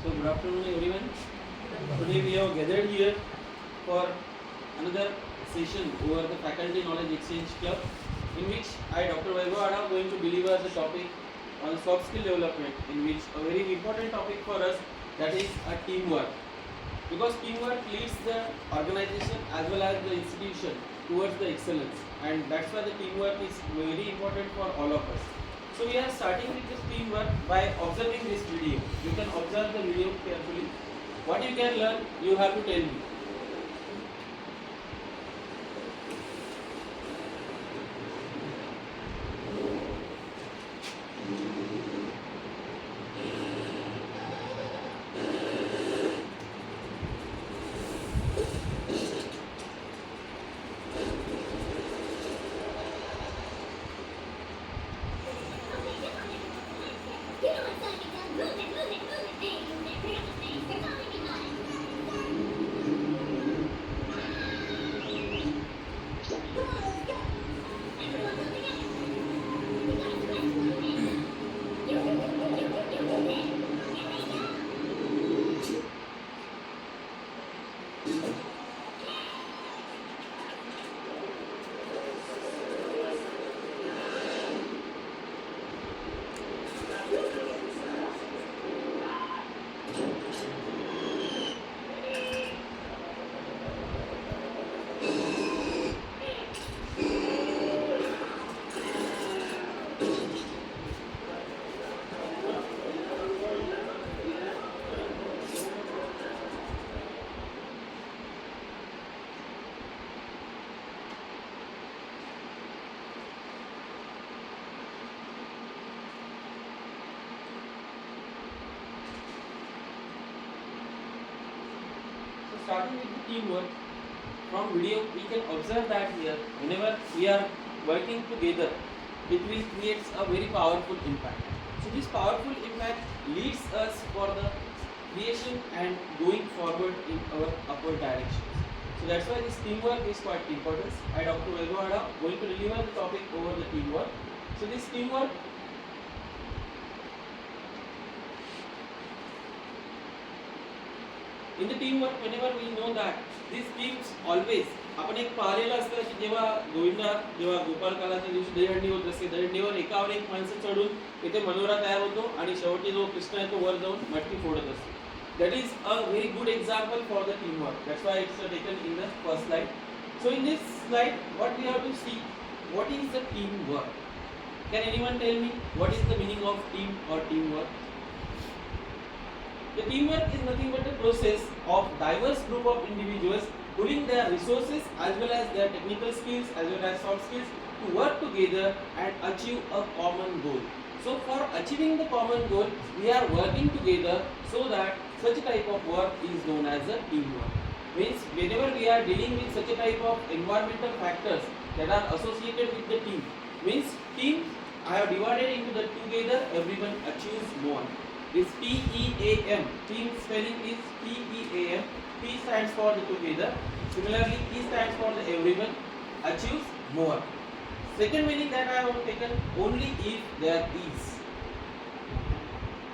So good afternoon everyone. Today we have gathered here for another session over the Faculty Knowledge Exchange Club, in which I, Dr. Vaibhav Ada, going to deliver the topic on soft skill development, in which a very important topic for us, that is a teamwork. Because teamwork leads the organization as well as the institution towards the excellence, and that's why the teamwork is very important for all of us. So we are starting with this teamwork by observing this video. You can observe the video carefully. What you can learn, you have to tell me. Starting with the teamwork, from video we can observe that here whenever we are working together, it will create a very powerful impact. So this powerful impact leads us for the creation and going forward in our upward directions. So that's why this teamwork is quite important. I, Dr. Vaibhav Ada, going to deliver the topic over the teamwork. So this teamwork, in the teamwork, whenever we know that these teams always, आपण एक पाहिलेलं असतं की जेव्हा गोविंदा जेव्हा गोपाळकालाच्या दिवशी दहीहंडी होत असते, दहीहंडीवर एकावर एक माणसं चढून इथे मनोरा तयार होतो आणि शेवटी जो कृष्ण आहे तो वर जाऊन मटकी फोडत असतो. That is a very good example for the teamwork. That's why it's taken in the first slide. So in this slide, what we have to see, what is the teamwork? Can anyone tell me what is the meaning of team or teamwork? The teamwork is nothing but a process of diverse group of individuals pulling their resources as well as their technical skills as well as soft skills to work together and achieve a common goal. So for achieving the common goal, we are working together so that such a type of work is known as a teamwork. Means whenever we are dealing with such a type of environmental factors that are associated with the team, means team I have divided into the together everyone achieves more. This TEAM, team spelling is TEAM. T stands for the together. Similarly, E stands for the everyone achieves more. Second meaning that I have taken, only if there is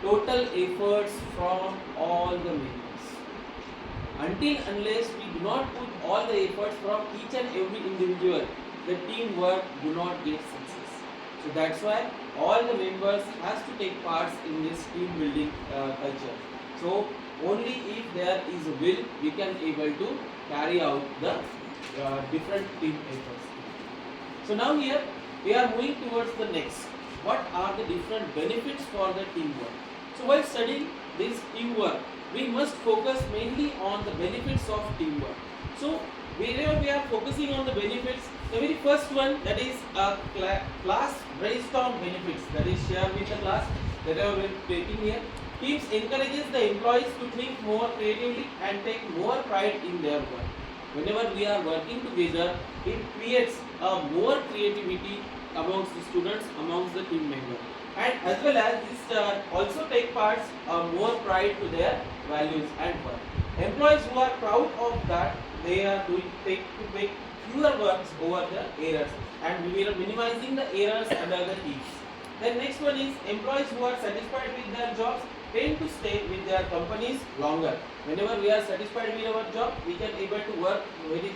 total efforts from all the members. Until unless we do not put all the efforts from each and every individual, the teamwork do not get success. So that's why all the members has to take parts in this team building culture. So only if there is a will, we can able to carry out the different team efforts. So now here we are moving towards the next. What are the different benefits for the teamwork? So while studying this teamwork, we must focus mainly on the benefits of teamwork. So wherever we are focusing on the benefits, the very first one, that is a class brainstorm benefits, that is shared with the class that I will be taking here. Teams encourages the employees to think more creatively and take more pride in their work. Whenever we are working together, it creates a more creativity amongst the students, amongst the team members, and as well as this also take parts more pride to their values and work. Employees who are proud of that, they are doing take to make fewer works over the errors, and we are minimizing the errors under the teams. Then next one is employees who are satisfied with their jobs, tend to stay with their companies longer. Whenever we are satisfied with our job, we can able to work very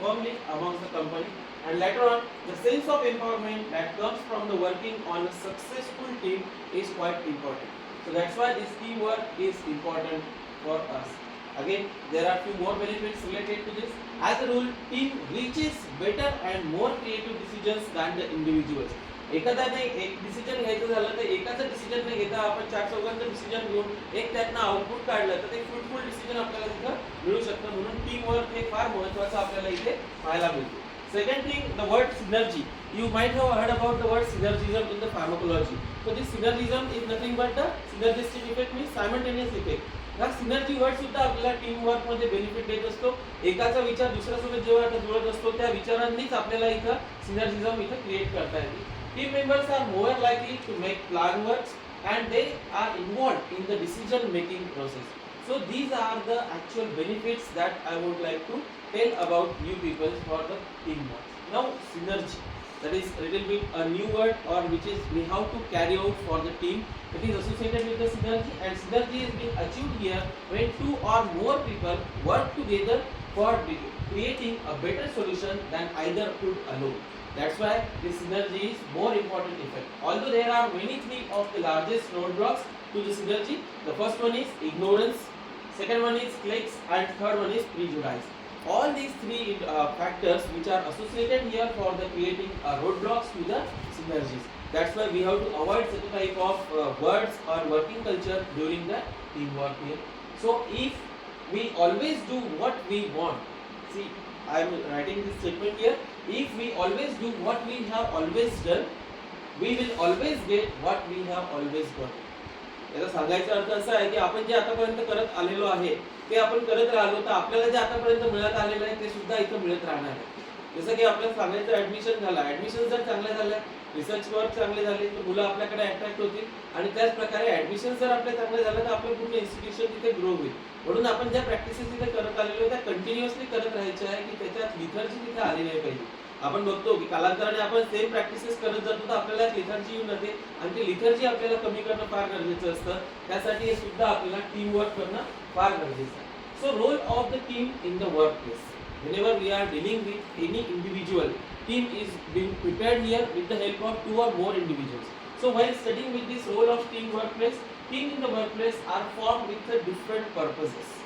firmly amongst the company, and later on the sense of empowerment that comes from the working on a successful team is quite important. So that's why this teamwork is important for us. Again, there are few more benefits related to this. As a rule, team reaches better and more creative decisions than the individuals. एखाद्याने एक decision घ्यायचं झालं तर एकाचं decision न घेता आपण चार चौघांचं डिसिजन घेऊन एक त्यातनं आउटपुट काढलं तर ते फ्रुटफुल डिसिजन आपल्याला तिथं मिळू शकतं. म्हणून टीम वर्क हे फार महत्त्वाचं आपल्याला इथे पाहायला मिळतं. Second thing, the word synergy. You might have heard about the word synergism in the pharmacology. So this synergism is nothing but the synergistic effect, means simultaneous effect. हा सिनर्जी वर्ड सुद्धा आपल्याला टीम वर्क मध्ये benefit देत असतो. एकाचा विचार दुसऱ्यासोबत जेव्हा जुळत असतो त्या विचारांनीच आपल्याला इथं सिनर्जिझम इथं क्रिएट करता येते. Team members are more likely to make plan works and they are involved in the decision making process. So these are the actual benefits that I would like to tell about you people for the teamwork. Now synergy, that is a little bit a new word, or which is we have to carry out for the team. It is associated with the synergy, and synergy is being achieved here when two or more people work together for creating a better solution than either could alone. That's why this synergy is more important effect. Although there are many three of the largest roadblocks to the synergy. The first one is ignorance, second one is cliques, and third one is prejudice. All these three factors which are associated here for the creating roadblocks to the synergies. That's why we have to avoid such type of words or working culture during the teamwork here. So if we always do what we want, see, I am writing this statement here. If we always do what we have always done, we will always get what we have always got. याचा सांगायचा अर्थ असा आहे की आपण जे आतापर्यंत करत आलेलो आहे ते आपण करत राहिलो तर आपल्याला जे आतापर्यंत मिळत आलेलं आहे ते सुद्धा इथं मिळत राहणार आहे. जसं की आपल्याला सांगायचं ऍडमिशन झाला, ऍडमिशन जर चांगलं झालं, रिसर्च वर्क चांगले झाले तर मुलं आपल्याकडे अट्रॅक्ट होतील, आणि त्याच प्रकारे ऍडमिशन जर आपले चांगले झालं तर आपलं पूर्ण इन्स्टिट्यूशन तिथे ग्रो होईल. म्हणून आपण ज्या प्रॅक्टिसेस तिथे करत आलेलो त्या कंटिन्युअसली करत राहायच्या आहे की त्याच्यात लिथर्जी तिथे आली नाही पाहिजे. आपण बघतो की कालांतराने आपण सेम प्रॅक्टिसेस करत जातो तर आपल्याला लिथर्जी येऊन जाते, आणि ते लिथर्जी आपल्याला कमी करणं फार गरजेचं असतं. त्यासाठी हे सुद्धा आपल्याला टीम वर्क करणं फार गरजेचं आहे. So role of the team in the work place. Whenever we are dealing with any individual, team is being prepared here with the help of two or more individuals. So while studying with this role of team workplace, team in the workplace are formed with the different purposes.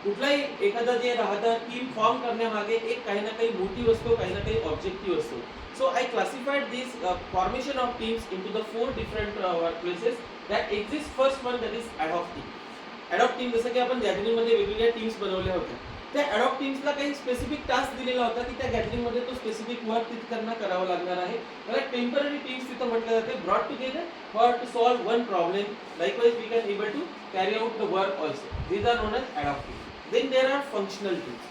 कुठलाही एखादा जे राहतं team form करण्यामागे एक काही ना काही motive असतो, काही ना काही ऑब्जेक्टिव्ह असतो. So I classified this formation of teams into the four different workplaces that exist. First one, that is ad hoc team. Ad hoc team जसं की आपण गॅदरिंग मध्ये वेगवेगळ्या टीम्स बनवल्या होत्या. त्या ad hoc टीम्सला काही स्पेसिफिक टास्क दिलेला होता की त्या गॅदरिंग मध्ये तो स्पेसिफिक वर्क तिथे त्यांना करावं लागणार आहे. त्याला टेम्पररी टीम्स तिथं म्हटलं जाते, brought together for to solve one problem. Likewise we can able to carry out the work also. These are known as ad hoc teams. Then there are functional teams.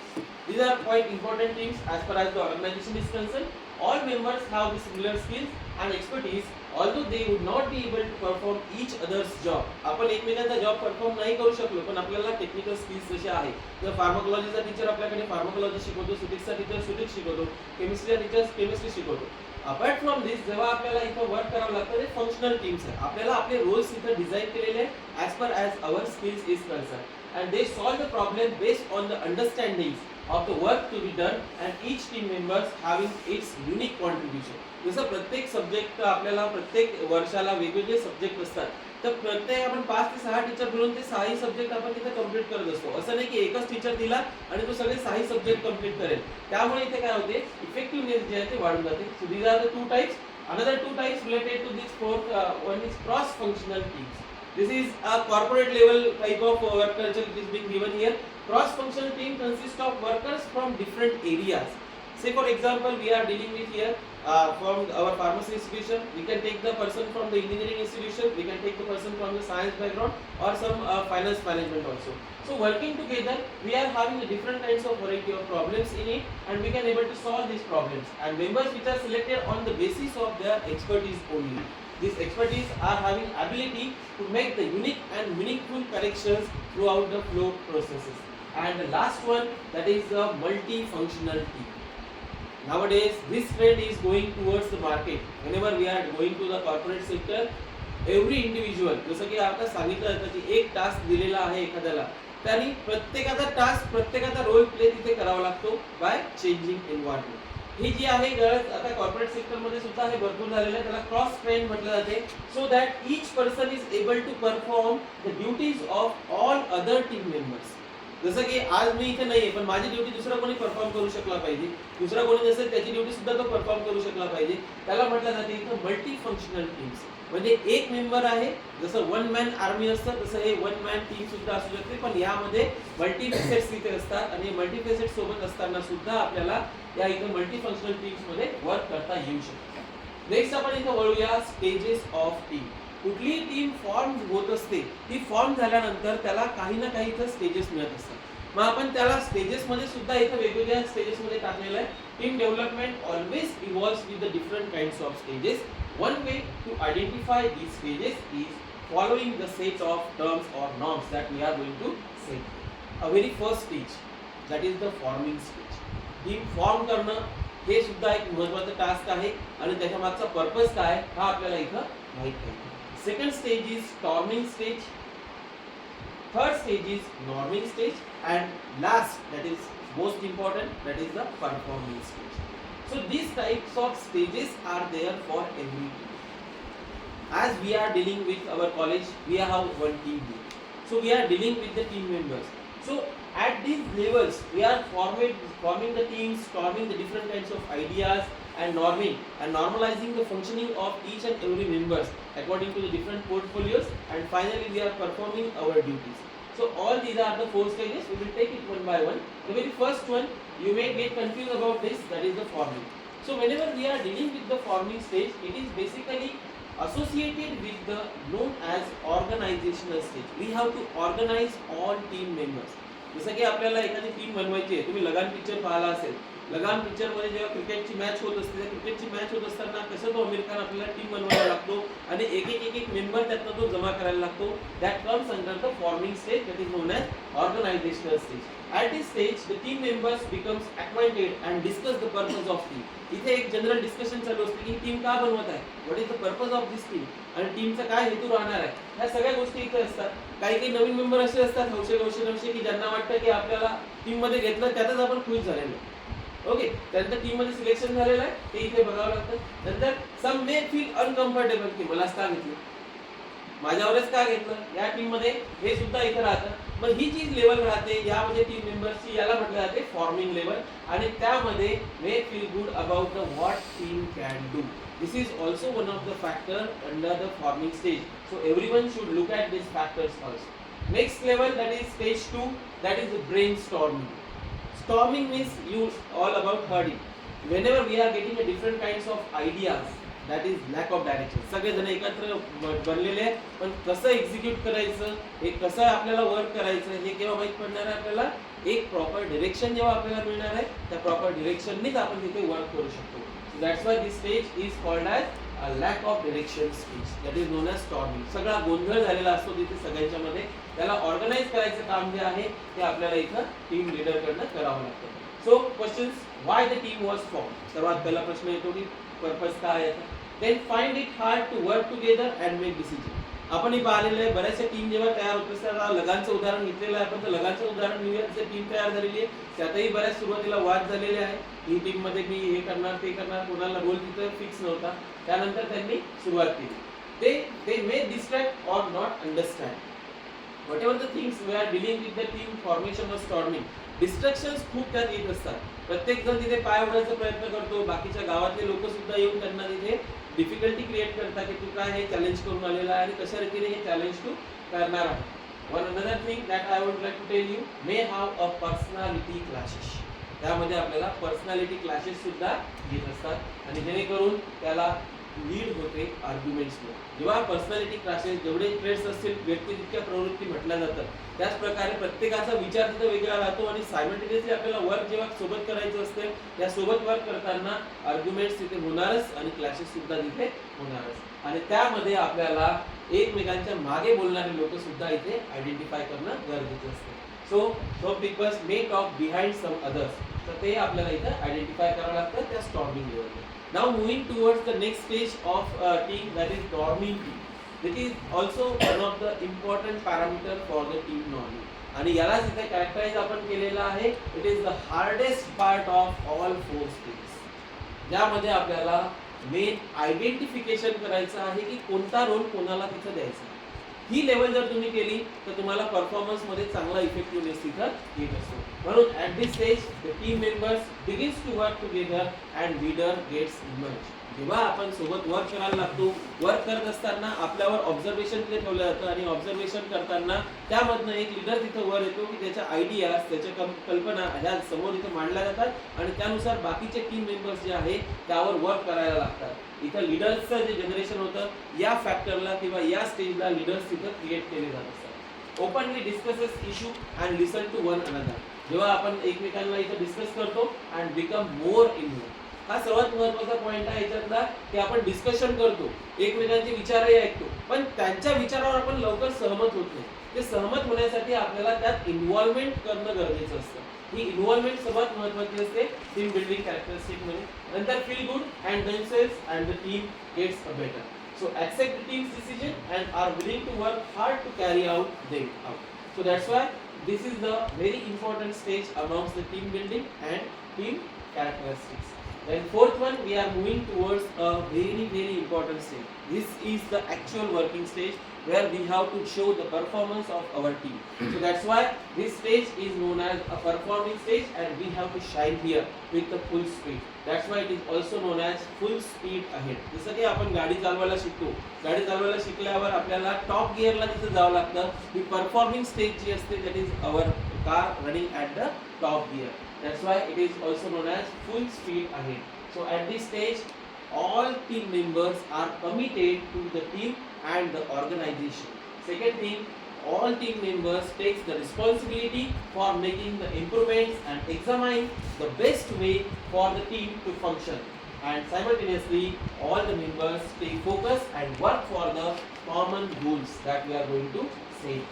These are quite important teams as far as the organization is concerned. All members have the similar skills and expertise, although they would not be able to perform each other's job. आपण एकमेकांचा job perform नाही करू शकलो, पण आपल्याला technical skills जसे आहे, जर फार्माकोलॉजीचा टीचर आपल्याकडे फार्माकोलॉजी शिकवतो, फिजिक्सचा टीचर फिजिक्स शिकवतो, केमिस्ट्रीचा टीचर केमिस्ट्री शिकवतो. अपार्ट फ्रॉम दिस जेव्हा आपल्याला इथं वर्क करावं लागतं ते फंक्शनल टीम्स आहे. आपल्याला आपले रोल्स इथं डिझाईन केलेले आहे as per as our skills is concern, and they solve the problem based on the understandings of the work to be done, and each team members having its unique contribution. जसं प्रत्येक subject आपल्याला प्रत्येक वर्षाला वेगवेगळे subject असतात, तर प्रत्येक आपण 5 ते 6 टीचर मिळून ते 6ही सब्जेक्ट आपण तिथे कंप्लीट करत असतो. असं नाही की एकच टीचर दिला आणि तो सगळे 6ही सब्जेक्ट कंप्लीट करेल. त्यामुळे इथे काय होते, इफेक्टिव्हनेस जे आहे ते वाढून जाते. So these are the two types. Another two types related to this fourth one is cross functional teams. This is a corporate level type of work culture which is being given here. Cross functional team consists of workers from different areas. Say for example, we are dealing with here from our pharmacy institution, we can take the person from the engineering institution, we can take the person from the science background or some finance management also. So working together, we are having a different kinds of variety of problems in it, and we can able to solve these problems. And members which are selected on the basis of their expertise only. These expertise are having ability to make the unique and meaningful corrections throughout the flow processes. And the last one, that is the multifunctional team. Nowadays, this trend is going towards the market. Whenever we are going to the corporate sector, every individual, जसं की आता सांगितलं जातं की एक task दिलेला आहे एखाद्याला, त्यांनी प्रत्येकाचा टास्क प्रत्येकाचा रोल प्ले तिथे करावा लागतो बाय चेंजिंग एन्व्हायरमेंट. ही जी आहे गरज आता कॉर्पोरेट सेक्टरमध्ये सुद्धा हे भरपूर झालेलं आहे, त्याला क्रॉस ट्रेन म्हटलं जाते. So that each person is able to perform the duties of all other team members. जसं की आज मी इथे नाहीये पण माझी ड्युटी दुसरा कोणी परफॉर्म करू शकला पाहिजे, दुसरा कोणी नसेल त्याची ड्युटी सुद्धा तो परफॉर्म करू शकला पाहिजे, त्याला म्हटलं जाते इथं मल्टी फंक्शनल टीम्स. म्हणजे एक मेंबर आहे, जसं वन मॅन आर्मी असतं तसं हे वन मॅन टीम सुद्धा असू शकते, पण यामध्ये मल्टी फेसेट्स इथे असतात आणि मल्टी फेसेट सोबत असताना सुद्धा आपल्याला या इथं मल्टी फंक्शनल टीम्स मध्ये वर्क करता येऊ शकतं. नेक्स्ट आपण इथं वळूया स्टेजेस ऑफ टीम. कुठलीही टीम फॉर्म होत असते, ती फॉर्म झाल्यानंतर त्याला काही ना काही इथं स्टेजेस मिळत असतात. मग आपण त्याला स्टेजेस मध्ये सुद्धा इथं वेगवेगळ्या स्टेजेस मध्ये टाकलेलं आहे. Team development always evolves with the different kinds of stages. One way to identify these stages is following the set of terms or norms that we are going to say. A very first stage, that is the forming stage. Team form करणं हे सुद्धा एक महत्त्वाचं task आहे आणि त्याच्या मागचा purpose काय हा आपल्याला इथं माहित आहे. Second stage is storming stage, third stage is norming stage and last, that is most important, that is the performing stage. So these types of stages are there for every team. As we are dealing with our college, we have one team here. So we are dealing with the team members. So at these levels, we are forming the teams, forming the different kinds of ideas and norming and normalizing the functioning of each and every members according to the different portfolios, and finally we are performing our duties. So all these are the four stages. We will take it one by one. The very first one, you may get confused about this, that is the forming. So whenever we are dealing with the forming stage, it is basically associated with the known as organizational stage. We have to organize all team members. जसं की आपल्याला एखादी team बनवायची आहे, तुम्ही लगान picture पाहिला असेल. लगान picture मध्ये जेव्हा क्रिकेटची मॅच होत असते, त्या क्रिकेटची मॅच होत असताना कसं तो आमिर खान आपल्याला टीम बनवायला लागतो आणि एक मेंबर त्यातनं तो जमा करायला लागतो. That comes under the forming stage, that is non as organisational stage. At this stage, the team members becomes acquainted and discuss the purpose of team. इथे एक जनरल डिस्कशन चालू असते की टीम का बनवत आहे, what is the purpose of this team, आणि टीमचा काय हेतू राहणार आहे. ह्या सगळ्या गोष्टी इथे असतात. काही नवीन मेंबर असे असतात हौशे की ज्यांना वाटतं की आपल्याला टीम मध्ये घेतलं त्यातच आपण खुश झालेलो. ओके, त्यांचं टीम मध्ये सिलेक्शन झालेलं आहे ते इथे बघावं लागतं. नंतर सम मे फील अनकम्फर्टेबल की मलाच का घेतलं, माझ्यावरच का घेतलं, या टीम मध्ये हे सुद्धा इथे राहतं. पण ही जी लेवल राहते यामध्ये टीम मेंबर्सची, याला म्हटलं जाते फॉर्मिंग लेवल, आणि त्यामध्ये may feel good about the what team can do. This is also one of the factor under the forming stage. So everyone should look at this factors first. Next level, that is stage 2, that is the brainstorming. Storming means you all about herding. Whenever we are getting a different kinds of ideas, that is lack of direction. सगळे जण एकत्र बनलेले आहेत, पण कसं execute करायचं, हे कसं आपल्याला वर्क करायचं हे केव्हा माहित पडणार आहे आपल्याला, एक प्रॉपर डिरेक्शन जेव्हा आपल्याला मिळणार आहे त्या प्रॉपर डिरेक्शननीच आपण तिथे वर्क करू शकतो. That's why this stage is called as a lack of direction stage, that is non as storming. सगळा गोंधळ झालेला असतो तिथे सगळ्यांच्या मध्ये, त्याला ऑर्गनाइज करायचं काम जे आहे ते आपल्याला इथं टीम लीडर कडनं करावं लागतं. So questions, why the team was form. सर्वात पहिला प्रश्न येतो की पर्पज काय आहे. Then find it hard to work together and make decision. आपण हे पाहिलेलं आहे, बऱ्याचशा टीम जेव्हा तयार होत असतात, लगानचं उदाहरण घेतलेलं आहे आपण, तर लगानचं उदाहरण घेऊया. जर टीम तयार झालेली आहे त्यातही बऱ्याच सुरुवातीला वाद झालेले आहे. ही टीम मध्ये मी हे करणार ते करणार, कोणाला रोल तिथं फिक्स नव्हता. त्यानंतर त्यांनी सुरुवात केली. they may distract or not understand whatever the things we are dealing with the team formation or storming. Distractions खूप त्यात येत असतात. प्रत्येक जण तिथे पाय ओढायचा प्रयत्न करतो, बाकीच्या गावातले लोक सुद्धा येऊन त्यांना तिथे डिफिकल्टी क्रिएट करतात की तू काय हे चॅलेंज करून आलेला आहे आणि कशा रीतीने हे चॅलेंज तू करणार आहे. One another thing that I would like to tell you, may have a personality clashes. त्यामध्ये आपल्याला पर्सनॅलिटी क्लॅशेस सुद्धा येत असतात आणि जेणेकरून त्याला लीड होते आर्ग्युमेंट्समध्ये. जेव्हा पर्सनॅलिटी क्लॅशेस, जेवढे ट्रेड्स असतील, व्यक्ती तितक्या प्रवृत्ती म्हटल्या जातात, त्याच प्रकारे प्रत्येकाचा विचार तिथं वेगळा राहतो आणि सायमल्टेनियसली आपल्याला वर्क जेव्हा सोबत करायचं असते, या सोबत वर्क करताना आर्ग्युमेंट्स तिथे होणारच आणि क्लॅशेस सुद्धा तिथे होणारच, आणि त्यामध्ये आपल्याला एकमेकांच्या मागे बोलणारे लोक सुद्धा इथे आयडेंटिफाय करणं गरजेचं असतं. So peoples may talk behind some others, तर ते आपल्याला इथं आयडेंटिफाय करावं लागतं त्या स्टॉर्मिंग लेवलला. Now moving towards the next stage of team, that is norming team. It is also one of the important parameter for the team knowledge आणि यालाच इथे कॅरेक्टराइज आपण केलेला आहे. It is the hardest part of all 4 stage, ज्यामध्ये आपल्याला main identification करायचं आहे की कोणता रोल कोणाला तिथं द्यायचा. ही लेवल जर तुम्ही केली तर तुम्हाला परफॉर्मन्स मध्ये चांगला इफेक्टिव्हनेस तिथं येत असतो. म्हणून at this stage the team members begins to work together and leader gets emerge. जेव्हा आपण सोबत वर्क करायला लागतो, वर्क करत असताना आपल्यावर ऑब्झर्वेशन तिथे ठेवलं जातं आणि ऑब्झर्वेशन करताना त्यामधनं एक लीडर तिथं वर येतो की त्याच्या आयडियाज, त्याच्या कल्पना ह्या समोर इथे मांडल्या जातात आणि त्यानुसार बाकीचे टीम मेंबर्स जे आहे त्यावर वर्क करायला लागतात. इथं लीडर्सचं जे जनरेशन होतं या फॅक्टरला किंवा या स्टेजला लीडर्स तिथं क्रिएट केले जात असतात. Openly discusses issue and listen to one another. जेव्हा आपण एकमेकांना इथं डिस्कस करतो अँड बिकम मोर इन्व्हॉल्व. हा सर्वात महत्त्वाचा पॉइंट आहे याच्यातला की आपण डिस्कशन करतो, एकमेकांचे विचारही ऐकतो, पण त्यांच्या विचारावर आपण लवकर सहमत होत नाही. ते सहमत होण्यासाठी आपल्याला त्यात इन्व्हॉल्वमेंट करणं गरजेचं असतं. ही इन्व्हॉल्वमेंट सर्वात महत्त्वाची असते टीम बिल्डिंग कॅरेक्टरिस्टिक मध्ये. नंतर feel good and themselves and the team gets a better. So accept the team's decision and are willing to work hard to carry out them out. So that's why this is the very important stage amongst the team building and team characteristics. Then fourth one, we are moving towards a very important stage. This is the actual working stage where we have to show the performance of our team. So that's why this stage is known as a performing stage and we have to shine here with the full speed. That's why it is also known as full speed ahead. जसं की आपण गाडी चालवायला शिकतो, गाडी चालवायला शिकल्यावर आपल्याला top गिअरला तिथे जावं लागतं. ही परफॉर्मिंग स्टेज जी असते that is our car running at the top gear. That's why it is also known as full speed ahead. So at this stage all team members are committed to the team and the organization. Second thing, all team members takes the responsibility for making the improvements and examine the best way for the team to function. And simultaneously, all the members stay focused and work for the common goals that we are going to set.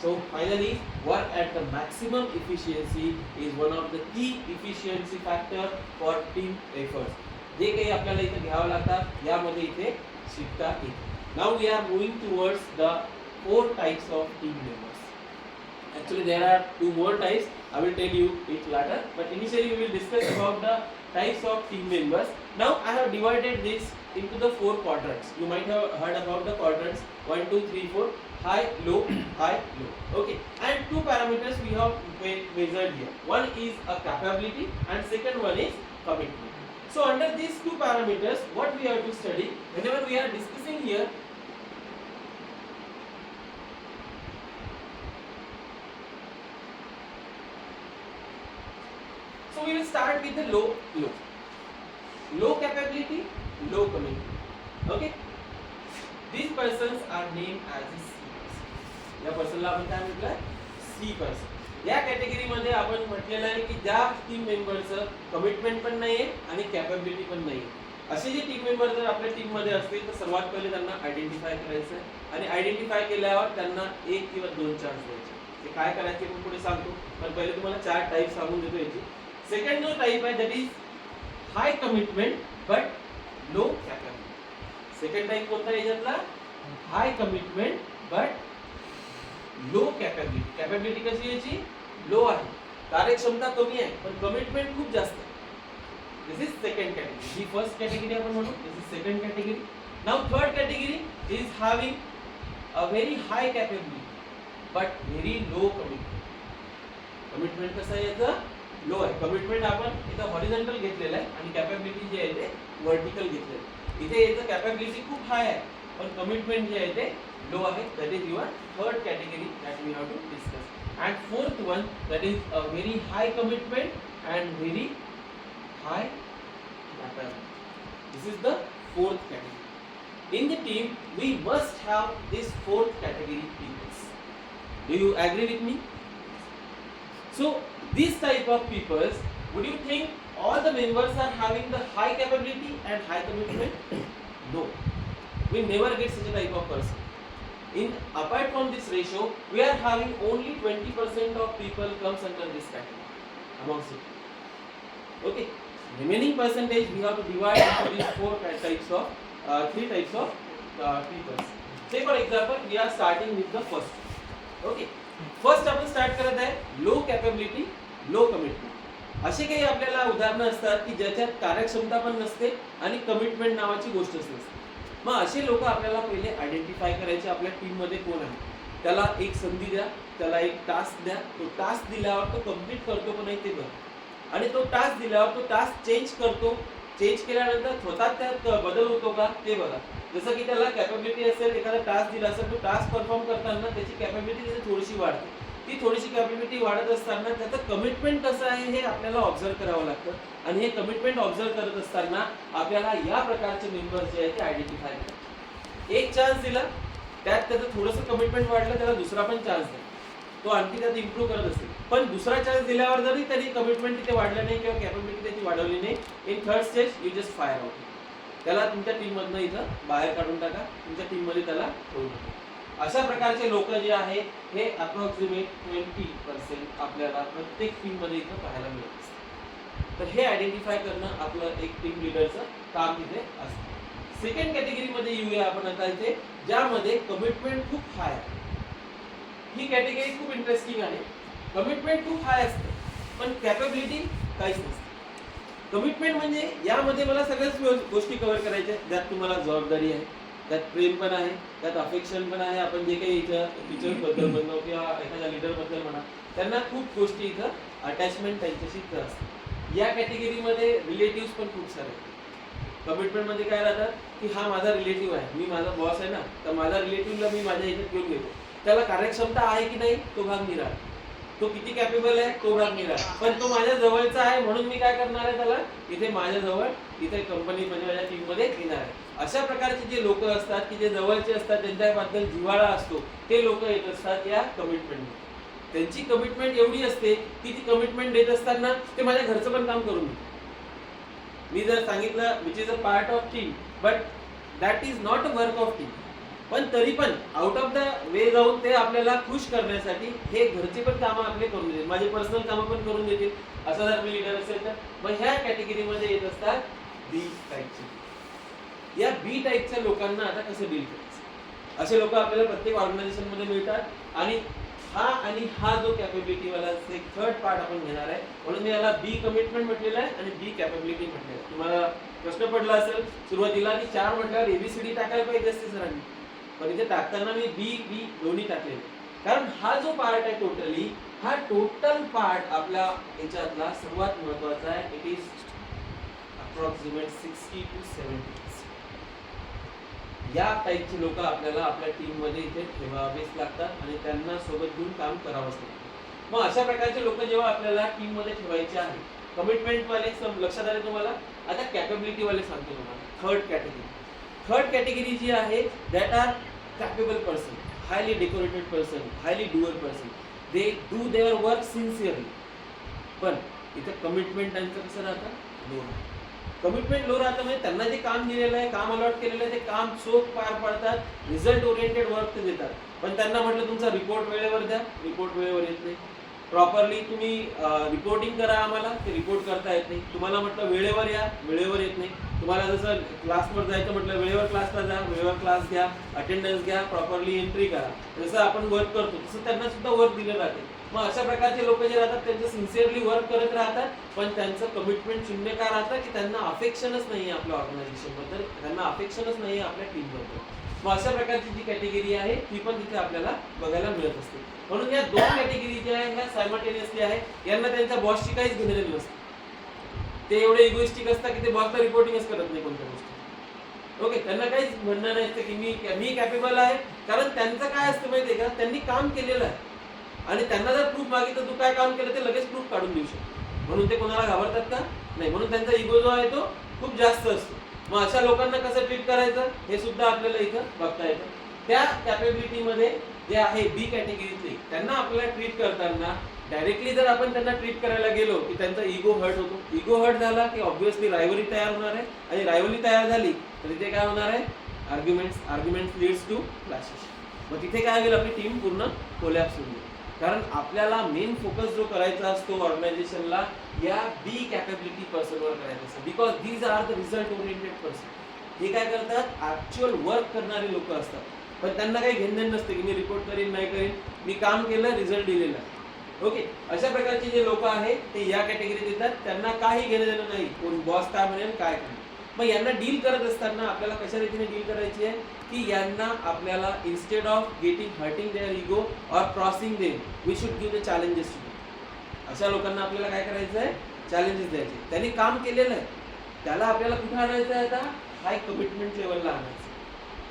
So finally, work at the maximum efficiency is one of the key efficiency factor for team efforts. जे काही आपल्याला इथे घ्यावं लागतात यामध्ये इथे शिकता येते. Now we are moving towards the 4 types of team members. Actually there are 2 more types. I will tell you it later. But initially we will discuss about the types of team members. Now I have divided this into the 4 quadrants. You might have heard about the quadrants 1, 2, 3, 4. High, low, high, low. Okay. And 2 parameters we have measured here. One is a capability and second one is commitment. So under these 2 parameters, what we have to study whenever we are discussing here, so we will start with the low capability, low commitment. Okay, these persons are named as the C person. या पर्सनला आपण काय म्हटलं? C person. या category मध्ये आपण म्हटलेलं आहे की ज्या टीम मेंबरचं कमिटमेंट पण नाहीये आणि कॅपेबिलिटी पण नाहीये. असे जे टीम मेंबर जर आपल्या टीम मध्ये असतील तर सर्वात पहिले त्यांना आयडेंटिफाय करायचं आहे आणि आयडेंटिफाय केल्यावर त्यांना 1 किंवा 2 चान्स द्यायचे. ते काय करायचे मी पुढे सांगतो, पण पहिले तुम्हाला 4 टाइप सांगून देतो याची. सेकंड जो टाइप आहे that is high commitment but low capability. Second type कोणता आहे याच्यातला? High commitment but low capability. Capability कशी याची? लो आहे, कार्यक्षमता कमी आहे पण कमिटमेंट खूप जास्त आहे. This is second category. ही फर्स्ट कॅटेगरी आपण म्हणू, this is second category. Now third category is having a very high capability but very low commitment. Commitment कसं आहे याचं? लो आहे. कमिटमेंट आपण इथं हॉरिझॉन्टल घेतलेलं आहे आणि कॅपेबिलिटी जी आहे ते व्हर्टिकल घेतलेलं आहे. इथे याचं कॅपेबिलिटी खूप हाय आहे पण कमिटमेंट जे आहे ते low आहे. That is your third category that we have to discuss. And fourth one, that is a very high commitment and very high capability. This is the fourth category. In the team, we must have this fourth category people. Do you agree with me? So these type of people, would you think all the members are having the high capability and high commitment? No. We never get such a type of person. Apart from this ratio, we are having only 20% of people comes under this category amongst it. Okay, remaining percentage we have to divide into these 4 types of 3 types of people. Say for example we are starting with the first. Okay, first आपण start करत आहे low capability low commitment. असे काही आपल्याला उदाहरणं असतात की ज्याच्यात कार्यक्षमता पण नसते आणि कमिटमेंट नावाची गोष्टच नसते. मग असे लोक आपल्याला पहिले आयडेंटिफाय करायचे आपल्या टीम मध्ये कोण आहे. त्याला एक संधी द्या, त्याला एक टास्क द्या, तो टास्क दिल्यावर तो कम्प्लीट करतो की नाही ते बघा. आणि तो टास्क दिल्यावर तो टास्क चेंज करतो, चेंज केल्यानंतर स्वतः त्यात बदल होतो का ते बघा. जसं की त्याला कॅपेबिलिटी असेल, एखादा टास्क दिला असेल, तो टास्क परफॉर्म करताना त्याची कॅपेबिलिटी थोडीशी वाढते. ती थोडीशी कॅपेबिलिटी वाढत असताना त्याचं कमिटमेंट कसं आहे हे आपल्याला ऑब्झर्व करावं लागतं. आणि हे कमिटमेंट ऑब्झर्व करत असताना आपल्याला या प्रकारचे मेंबर्स जे आहेत ते आयडेंटिफाय करायचे. एक चान्स दिला, त्यात त्याचं थोडंसं कमिटमेंट वाढलं, त्याला दुसरा पण चान्स द्या, तो आणखी त्यात इम्प्रूव्ह करत असेल. पण दुसरा चान्स दिल्यावर जरी त्याची कमिटमेंट तिथे वाढलं नाही किंवा कॅपेबिलिटी त्याची वाढवली नाही, in third stage you just fire out. त्याला तुमच्या टीम मधनं इथं बाहेर काढून टाका, तुमच्या टीम मध्ये त्याला ठेवू नका. अशा प्रकारचे लोक जे आहेत हे अप्रॉक्सिमेट 20% आपल्याला प्रत्येक टीम मध्ये इथं पाहायला मिळत असतं. तर हे आयडेंटिफाय करणं आपलं एक टीम लिडरचं काम तिथे असतं. सेकंड कॅटेगरीमध्ये येऊया आपण आता इथे, ज्यामध्ये कमिटमेंट खूप हाय आहे. ही कॅटेगरी खूप इंटरेस्टिंग आहे. कमिटमेंट खूप हाय असतं पण कॅपेबिलिटी काहीच नसते. कमिटमेंट म्हणजे यामध्ये मला सगळ्याच गोष्टी कव्हर करायच्या, ज्यात तुम्हाला जबाबदारी आहे, त्यात प्रेम पण आहे, त्यात अफेक्शन पण आहे. आपण जे काही इथं टीचर्स बद्दल म्हणतो किंवा एखाद्या लीडर बद्दल म्हणा, त्यांना खूप गोष्टी इथं अटॅचमेंट त्यांच्याशी असते. या कॅटेगरीमध्ये रिलेटिव्स पण खूप सारे आहेत. कमिटमेंट मध्ये काय राहतात की हा माझा रिलेटिव्ह आहे, मी माझा बॉस आहे ना, तर माझा रिलेटिव्हला मी माझ्या इथे घेऊन घेतो. त्याला कार्यक्षमता आहे की नाही तो भाग निराळा, तो किती कॅपेबल आहे तो भाग निराळा, पण तो माझ्या जवळचा आहे म्हणून मी काय करणार आहे, त्याला इथे माझ्या जवळ इथे कंपनीमध्ये माझ्या टीम मध्ये घेणार आहे. अशा प्रकारचे जे लोक असतात की जे जवळचे असतात, त्यांच्याबद्दल जिव्हाळा असतो, ते लोक येत असतात या कमिटमेंटमध्ये. त्यांची कमिटमेंट एवढी असते की ती कमिटमेंट देत असताना ते माझ्या घरचं पण काम करून देतात. मी जर सांगितलं which is a part of team but that is not a work of team, पण तरी पण आउट ऑफ द वे जाऊन ते आपल्याला खुश करण्यासाठी हे घरचे पण कामं आपले करून देतील, माझे पर्सनल कामं पण करून देतील. असं जर मी लीडर असेल तर मग ह्या कॅटेगरीमध्ये येत असतात बी टाईपचे. या बी टाईपच्या लोकांना आता कसं डील करायचं, असे लोक आपल्याला प्रत्येक ऑर्गनायझेशन मध्ये मिळतात. आणि हा जो कॅपेबिलिटी वाला एक थर्ड पार्ट आपण घेणार आहे, म्हणून मी याला बी कमिटमेंट म्हटलेलं आहे आणि बी कॅपेबिलिटी म्हटलेलं आहे. तुम्हाला प्रश्न पडला असेल सुरुवातीला की 4 म्हटल्यावर एबीसीडी टाकायला पाहिजे असते सरांनी, पण इथे टाकताना मी बी बी दोन्ही टाकले, कारण हा जो पार्ट आहे टोटली, हा टोटल पार्ट आपल्या याच्यातला सर्वात महत्वाचा आहे. It is approximate 60 to 70%. या टाईपची लोक आपल्याला आपल्या टीम मध्ये इथे ठेवावेच लागतात आणि त्यांना सोबत घेऊन काम करावंच लागतं. मग अशा प्रकारचे लोक जेव्हा आपल्याला टीम मध्ये ठेवायचे आहे, कमिटमेंट वाले लक्षात आले तुम्हाला. आता कॅपेबिलिटी वाले सांगतो तुम्हाला. थर्ड कॅटेगरी जी आहे, that are capable person, highly decorated person, highly doer person, they do their work sincerely. पण इथं कमिटमेंट त्यांचं कसं राहतं, लो. कमिटमेंट लो राहतं म्हणजे त्यांना जे काम दिलेलं आहे, काम अलॉट केलेलं आहे, ते काम चोख पार पाडतात, रिझल्ट ओरिएंटेड वर्क ते देतात. पण त्यांना म्हटलं तुमचा रिपोर्ट वेळेवर द्या, रिपोर्ट वेळेवर येत नाही. प्रॉपरली तुम्ही रिपोर्टिंग करा आम्हाला, ते रिपोर्ट करता येत नाही. तुम्हाला म्हटलं वेळेवर या, वेळेवर येत नाही. तुम्हाला जसं क्लासवर जायचं म्हटलं वेळेवर क्लासला जा, वेळेवर क्लास घ्या, अटेंडन्स घ्या, प्रॉपरली एंट्री करा. जसं आपण वर्क करतो तसं त्यांना सुद्धा वर्क दिलं राहते. मग अशा प्रकारचे लोक जे राहतात त्यांचं सिन्सिअरली वर्क करत राहतात, पण त्यांचं कमिटमेंट शून्य का राहतं की त्यांना अफेक्शनच नाही आपल्या ऑर्गनायझेशन बद्दल, त्यांना अफेक्शनच नाही आपल्या टीम बद्दल. मग अशा प्रकारची जी कॅटेगरी आहे ती पण तिथे आपल्याला बघायला मिळत असते. म्हणून या दोन कॅटेगरी ज्या आहेत ह्या सायमल्टेनियसली आहे. यांना त्यांच्या बॉसची काहीच घेणं नसतं. ते एवढे इगोइस्टिक असतात की ते बॉसला रिपोर्टिंगच करत नाही कोणत्या गोष्टी. ओके, त्यांना काहीच म्हणणं नाही असतं की मी कॅपेबल आहे, कारण त्यांचं काय असतं माहितीये का, त्यांनी काम केलेलं आहे आणि त्यांना जर प्रूफ मागितलं तू काय काम केलं ते लगेच प्रूफ काढून देऊ शकतो. म्हणून ते कोणाला घाबरतात का नाही, म्हणून त्यांचा इगो जो आहे तो खूप जास्त असतो. मग अशा लोकांना कसं ट्रीट करायचं हे सुद्धा आपल्याला इथं बघता येतं. त्या कॅपेबिलिटी मध्ये जे आहे बी कॅटेगरीतले, त्यांना आपल्याला ट्रीट करताना डायरेक्टली जर आपण त्यांना ट्रीट करायला गेलो की त्यांचा इगो हर्ट होतो. इगो हर्ट झाला की ऑब्व्हियसली रायव्हली तयार होणार आहे आणि रायव्हली तयार झाली तर तिथे काय होणार आहे, आर्ग्युमेंट्स लीड्स टू क्लॅशेस. मग तिथे काय होईल, आपली टीम पूर्ण कोलॅप्स होईल. कारण आपल्याला मेन फोकस जो करायचा असतो ऑर्गनायझेशनला या बी कॅपेबिलिटी पर्सनवर करायचा असतो, because these are the result oriented person. हे काय करतात, ऍक्च्युअल वर्क करणारे लोक असतात. पण त्यांना काही घेणं नसते की मी रिपोर्ट करीन नाही करीन, मी काम केलं रिझल्ट दिलेला. ओके, अशा प्रकारचे जे लोक आहेत ते या कॅटेगरीत येतात. त्यांना काही घेणं देणं नाही कोण बॉस काय म्हणेल काय काय. मग यांना डील करत असताना आपल्याला कशा रीतीने डील करायची आहे की यांना आपल्याला instead of getting hurting their ego or crossing them we should give the challenges to them. अशा लोकांना आपल्याला काय करायचं आहे, चॅलेंजेस द्यायचे. त्यांनी काम केलेलं आहे त्याला आपल्याला कुठे आणायचं आहे, आता हाय कमिटमेंट लेवलला आणायचं.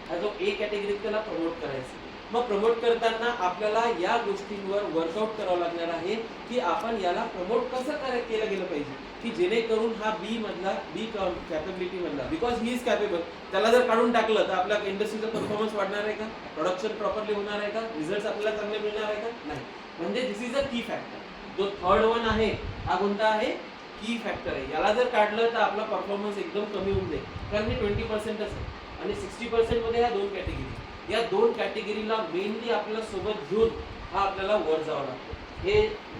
हा जो ए कॅटेगरीत त्याला प्रमोट करायचं. मग प्रमोट करताना आपल्याला या गोष्टींवर वर्कआउट करावं लागणार आहे की आपण याला प्रमोट कसं केलं गेलं पाहिजे की जेणेकरून हा बी मधला बी कॅपेबिलिटी मधला, बिकॉज ही इज कॅपेबल, त्याला जर काढून टाकलं तर आपल्या इंडस्ट्रीचा परफॉर्मन्स वाढणार आहे का, प्रोडक्शन प्रॉपरली होणार आहे का, रिझल्ट आपल्याला चांगले मिळणार आहे का, नाही. म्हणजे दिस इज अ की फॅक्टर. जो थर्ड वन आहे हा कोणता आहे, की फॅक्टर आहे. याला जर काढलं तर आपला परफॉर्मन्स एकदम कमी होऊन जाईल. कारण हे 20%च आहे आणि 60% मध्ये ह्या दोन कॅटेगरी, या दोन कॅटेगरीला मेनली आपल्याला सोबत घेऊन हा आपल्याला वर जावं लागतो. हे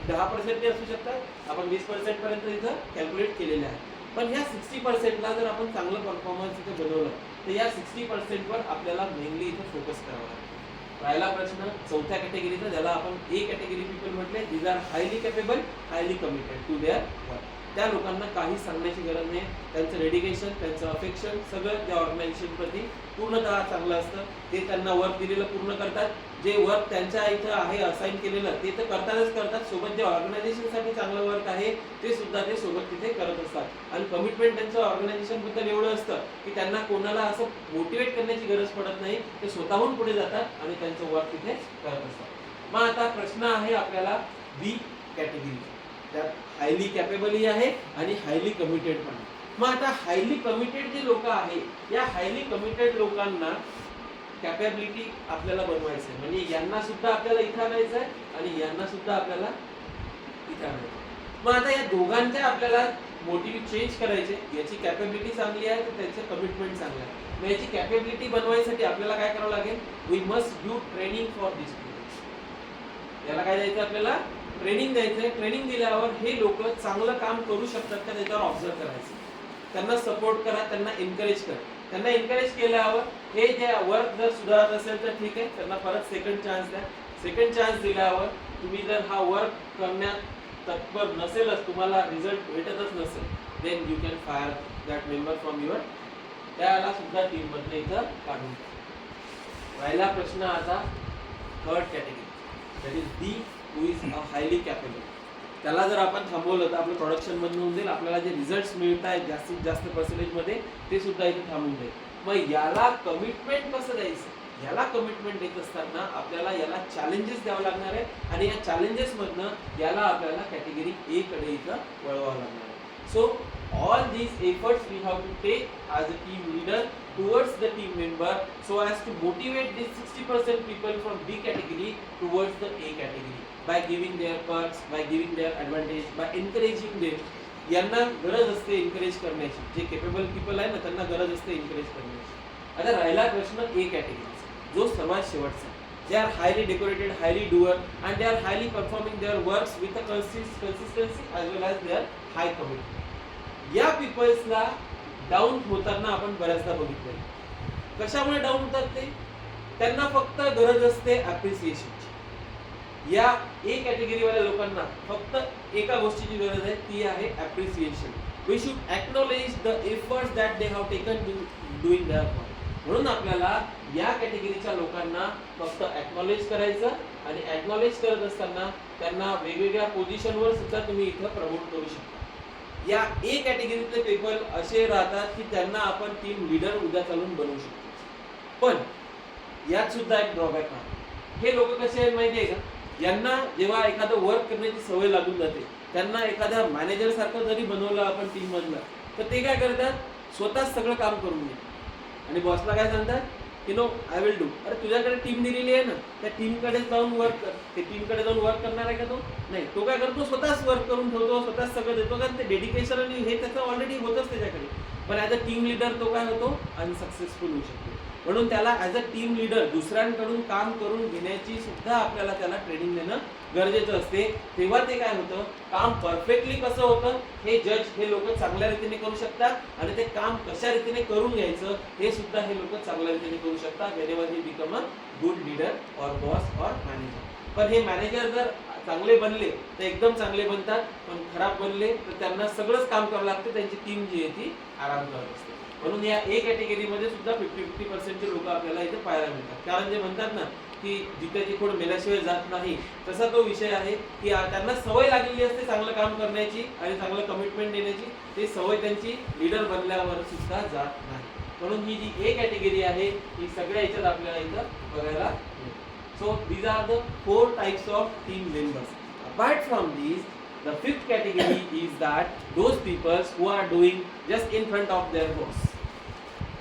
10% असू शकतात, आपण 20% पर्यंत इथं कॅल्क्युलेट केलेले आहे. पण ह्या 60%ला जर आपण चांगलं परफॉर्मन्स इथं बनवलं तर या 60% वर आपल्याला मेनली इथं फोकस करावा लागतो. राहिला प्रश्न चौथ्या कॅटेगरीचा, ज्याला आपण ए कॅटेगरी पीपल म्हटले, these are highly capable, highly committed to their work. त्या लोकांना काही सांगण्याची गरज नाही. त्यांचं डेडिकेशन, त्यांचं अफेक्शन सगळं त्या ऑर्गनायझेशन प्रती पूर्णतः चांगलं असतं. ते त्यांना वर्क दिलेलं पूर्ण करतात. जे वर्क त्यांच्या इथं आहे असाइन केलेलं ते तर करतात. सोबत जे ऑर्गनायझेशनसाठी चांगलं वर्क आहे ते सुद्धा ते सोबत तिथे करत असतात. आणि कमिटमेंट त्यांचं ऑर्गनायझेशन बद्दल एवढं असतं की त्यांना कोणाला असं मोटिवेट करण्याची गरज पडत नाही. ते स्वतःहून पुढे जातात आणि त्यांचं वर्क तिथे करत असतात. मग आता प्रश्न आहे आपल्याला बी कॅटेगरी, त्यात हायली कॅपेबलही आहे आणि हायली कमिटेड पण आहे. मग आता हायली कमिटेड जे लोक आहे, या हायली कमिटेड लोकांना कॅपेबिलिटी आपल्याला बनवायचं आहे. म्हणजे यांना सुद्धा आपल्याला इथं आणायचं आहे आणि यांना सुद्धा आपल्याला इथं आणायचं आहे. मग आता या दोघांच्या आपल्याला मोटिव्ह चेंज करायचे. याची कॅपेबिलिटी चांगली आहे तर त्याचं कमिटमेंट चांगलं आहे. मग याची कॅपेबिलिटी बनवायसाठी आपल्याला काय करावं लागेल, we must give training for this people. याला काय द्यायचं, आपल्याला ट्रेनिंग द्यायचंय. ट्रेनिंग दिल्यावर हे लोक चांगलं काम करू शकतात का त्याच्यावर ऑब्झर्व करायचं. त्यांना सपोर्ट करा, त्यांना एनकरेज करा. त्यांना एनकरेज केल्यावर हे जे वर्क जर सुधारत असेल तर ठीक आहे, त्यांना परत सेकंड चान्स द्या. सेकंड चान्स दिल्यावर तुम्ही जर हा वर्क करण्यात तत्पर नसेलच, तुम्हाला रिझल्ट भेटतच नसेल, then you can fire that member from your, त्याला सुद्धा टीम मधनं इथं काढून. राहिला प्रश्न आता third category, that is B who is a highly capable. त्याला जर आपण थांबवलं तर आपलं प्रोडक्शन मधून होऊन जाईल. आपल्याला जे रिझल्ट्स मिळत आहेत जास्तीत जास्त पर्सेंटेज मध्ये ते सुद्धा इथे थांबून जाईल. मग याला कमिटमेंट कसं द्यायचं, याला कमिटमेंट देत असताना आपल्याला याला चॅलेंजेस द्यावं लागणार आहे आणि या चॅलेंजेस मधनं याला आपल्याला कॅटेगरी ए कडे इथं वळवावं लागणार आहे. So all these efforts we have to take as a team leader towards the team member so as to motivate these 60% people from B category towards the A category by giving their perks, by giving their advantage, by encouraging them. यांना गरज असते encourage करण्याची. जे capable people आहे ना त्यांना गरज असते एनकरेज करण्याची. आता राहिला प्रश्न ए कॅटेगरीचा, जो सर्वात शेवटचा. They are highly decorated, highly doer and they are highly performing their works with a consistency as well as their high commitment. या पीपल्सला डाऊन होताना आपण बऱ्याचदा बघितलंय. कशामुळे डाऊन होतात ते, त्यांना फक्त गरज असते ॲप्रिसिएशनची. या ए कॅटेगरीवाल्या लोकांना फक्त एका गोष्टीची गरज आहे, ती आहे appreciation. We should acknowledge the efforts that they have taken doing their work. म्हणून आपल्याला या कॅटेगरीच्या लोकांना फक्त ॲक्नॉलेज करायचं आणि ॲक्नॉलेज करत असताना त्यांना वेगवेगळ्या पोझिशनवर सुद्धा तुम्ही इथं प्रमोट करू शकता. या ए कॅटेगरीतले पीपल असे राहतात की त्यांना आपण टीम लीडर उद्या चालून बनवू शकतो. पण यात सुद्धा एक ड्रॉबॅक आहे. हे लोक कसे आहेत माहिती आहे का, यांना जेव्हा एखादं वर्क करण्याची सवय लागून जाते, त्यांना एखाद्या मॅनेजर सारखं जरी बनवलं आपण टीम मधलं तर ते काय करतात, स्वतःच सगळं काम करून घेतात आणि बॉसला काय सांगतात की नो आय विल डू. अरे तुझ्याकडे टीम दिलेली आहे ना, त्या टीमकडे जाऊन वर्क कर. ते टीमकडे जाऊन वर्क करणार आहे का तो, नाही. तो काय करतो, स्वतःच वर्क करून ठेवतो, स्वतःच सगळं देतो. कारण ते डेडिकेशन आणि हे त्याचं ऑलरेडी होतच त्याच्याकडे. पण ॲज अ टीम लीडर तो काय होतो, अनसक्सेसफुल होऊ शकतो. म्हणून त्याला ॲज अ टीम लीडर दुसऱ्यांकडून काम करून घेण्याची सुद्धा आपल्याला त्याला ट्रेनिंग देणं गरजेचं असते. तेव्हा ते काय होतं, काम परफेक्टली कसं होतं हे लोक चांगल्या रीतीने करू शकतात आणि ते काम कशा रीतीने करून घ्यायचं हे सुद्धा हे लोक चांगल्या रीतीने करू शकतात. Whenever he become a good leader और बॉस और मॅनेजर. पण हे मॅनेजर जर चांगले बनले तर एकदम चांगले बनतात, पण खराब बनले तर त्यांना सगळंच काम करावं लागतं, त्यांची टीम जी आहे ती आराम करत असते. म्हणून या ए कॅटेगरीमध्ये सुद्धा 50-50% लोक आपल्याला इथे पाहायला मिळतात. कारण जे म्हणतात ना की जिथे ती खोड मेल्याशिवाय जात नाही, तसा तो विषय आहे की त्यांना सवय लागलेली असते चांगलं काम करण्याची आणि चांगलं कमिटमेंट देण्याची. ते सवय त्यांची लीडर बनल्यावर सुद्धा जात नाही. म्हणून ही जी ए कॅटेगरी आहे ही सगळ्या याच्यात आपल्याला इथं बघायला मिळते. So these are the 4 types of team members. Apart from these, the fifth category is that those people who are doing just in front of their boss.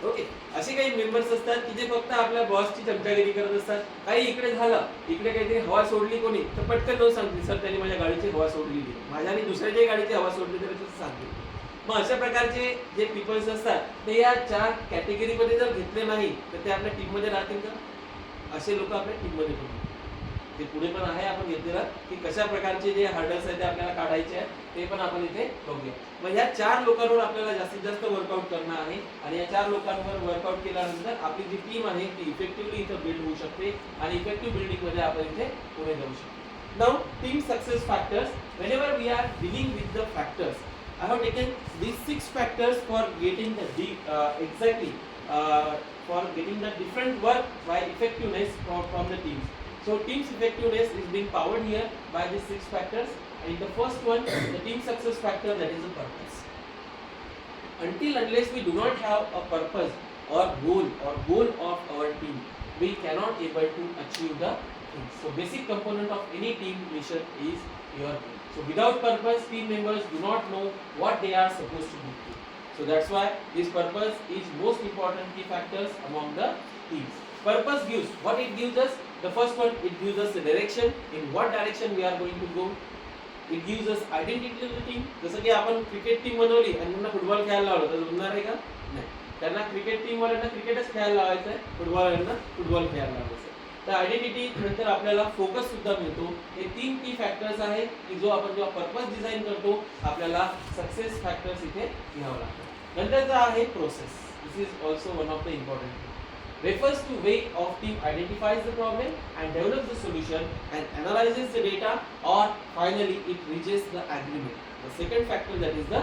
Okay, असे काही मेंबर्स असतात की जे फक्त आपल्या बॉसची चमचागिरी करत असतात. काही इकडे झालं, इकडे काहीतरी हवा सोडली कोणी तर पटकन जाऊन सांगतील, सर त्यांनी माझ्या गाडीची हवा सोडली, माझ्याने दुसऱ्याच्या गाडीची हवा सोडली तरी तसं सांगतील. मग अशा प्रकारचे जे पीपल्स असतात ते या 4 कॅटेगरीमध्ये जर घेतले नाही तर ते आपल्या टीममध्ये राहतील का? असे लोक आपल्या टीममध्ये पण ते पुढे पण आहे आपण घेतलेलं की कशा प्रकारचे जे हर्डल्स आहेत ते आपल्याला काढायचे आहेत ते पण आपण इथे बघूया. मग या 4 लोकांवर आपल्याला जास्तीत जास्त वर्कआउट करणं आहे आणि या 4 लोकांवर वर्कआउट केल्यानंतर आपली जी टीम आहे ती इफेक्टिव्हली इथं बिल्ड होऊ शकते आणि इफेक्टिव्ह बिल्डिंग मध्ये आपण इथे पुढे जाऊ शकतो. Now team success factors. Whenever we are dealing with the factors, I have taken these 6 factors for getting the for getting the different work by effectiveness from the teams. So team's effectiveness is being powered here by these 6 factors. And the first one, the team success factor, that is the purpose. Until unless we do not have a purpose or goal of our team, we cannot able to achieve the things. So basic component of any team mission is your goal. So without purpose, team members do not know what they are supposed to do. So that's why this purpose is most important key factors among the teams. Purpose gives, what it gives us? The first one, it gives us the direction, in what direction we are going to go. It gives us identity to the team. जसं की आपण cricket team बनवली आणि त्यांना football खेळायला लावलं तर जमणार आहे का? नाही. त्यांना क्रिकेट टीम वाल्यांना क्रिकेटच खेळायला लावायचं आहे, फुटबॉलवाल्यांना फुटबॉल खेळायला लावायचं आहे. तर आयडेंटिटी नंतर आपल्याला फोकस सुद्धा मिळतो. हे 3 की फॅक्टर्स आहे की जो आपण जेव्हा पर्पज डिझाइन करतो आपल्याला सक्सेस फॅक्टर्स इथे घ्यावं लागतं. नंतरचा आहे process. This is also one of the important. Refers to way of team identifies the problem and develops the solution and analyzes the data, or finally it reaches the agreement. The second factor, that is the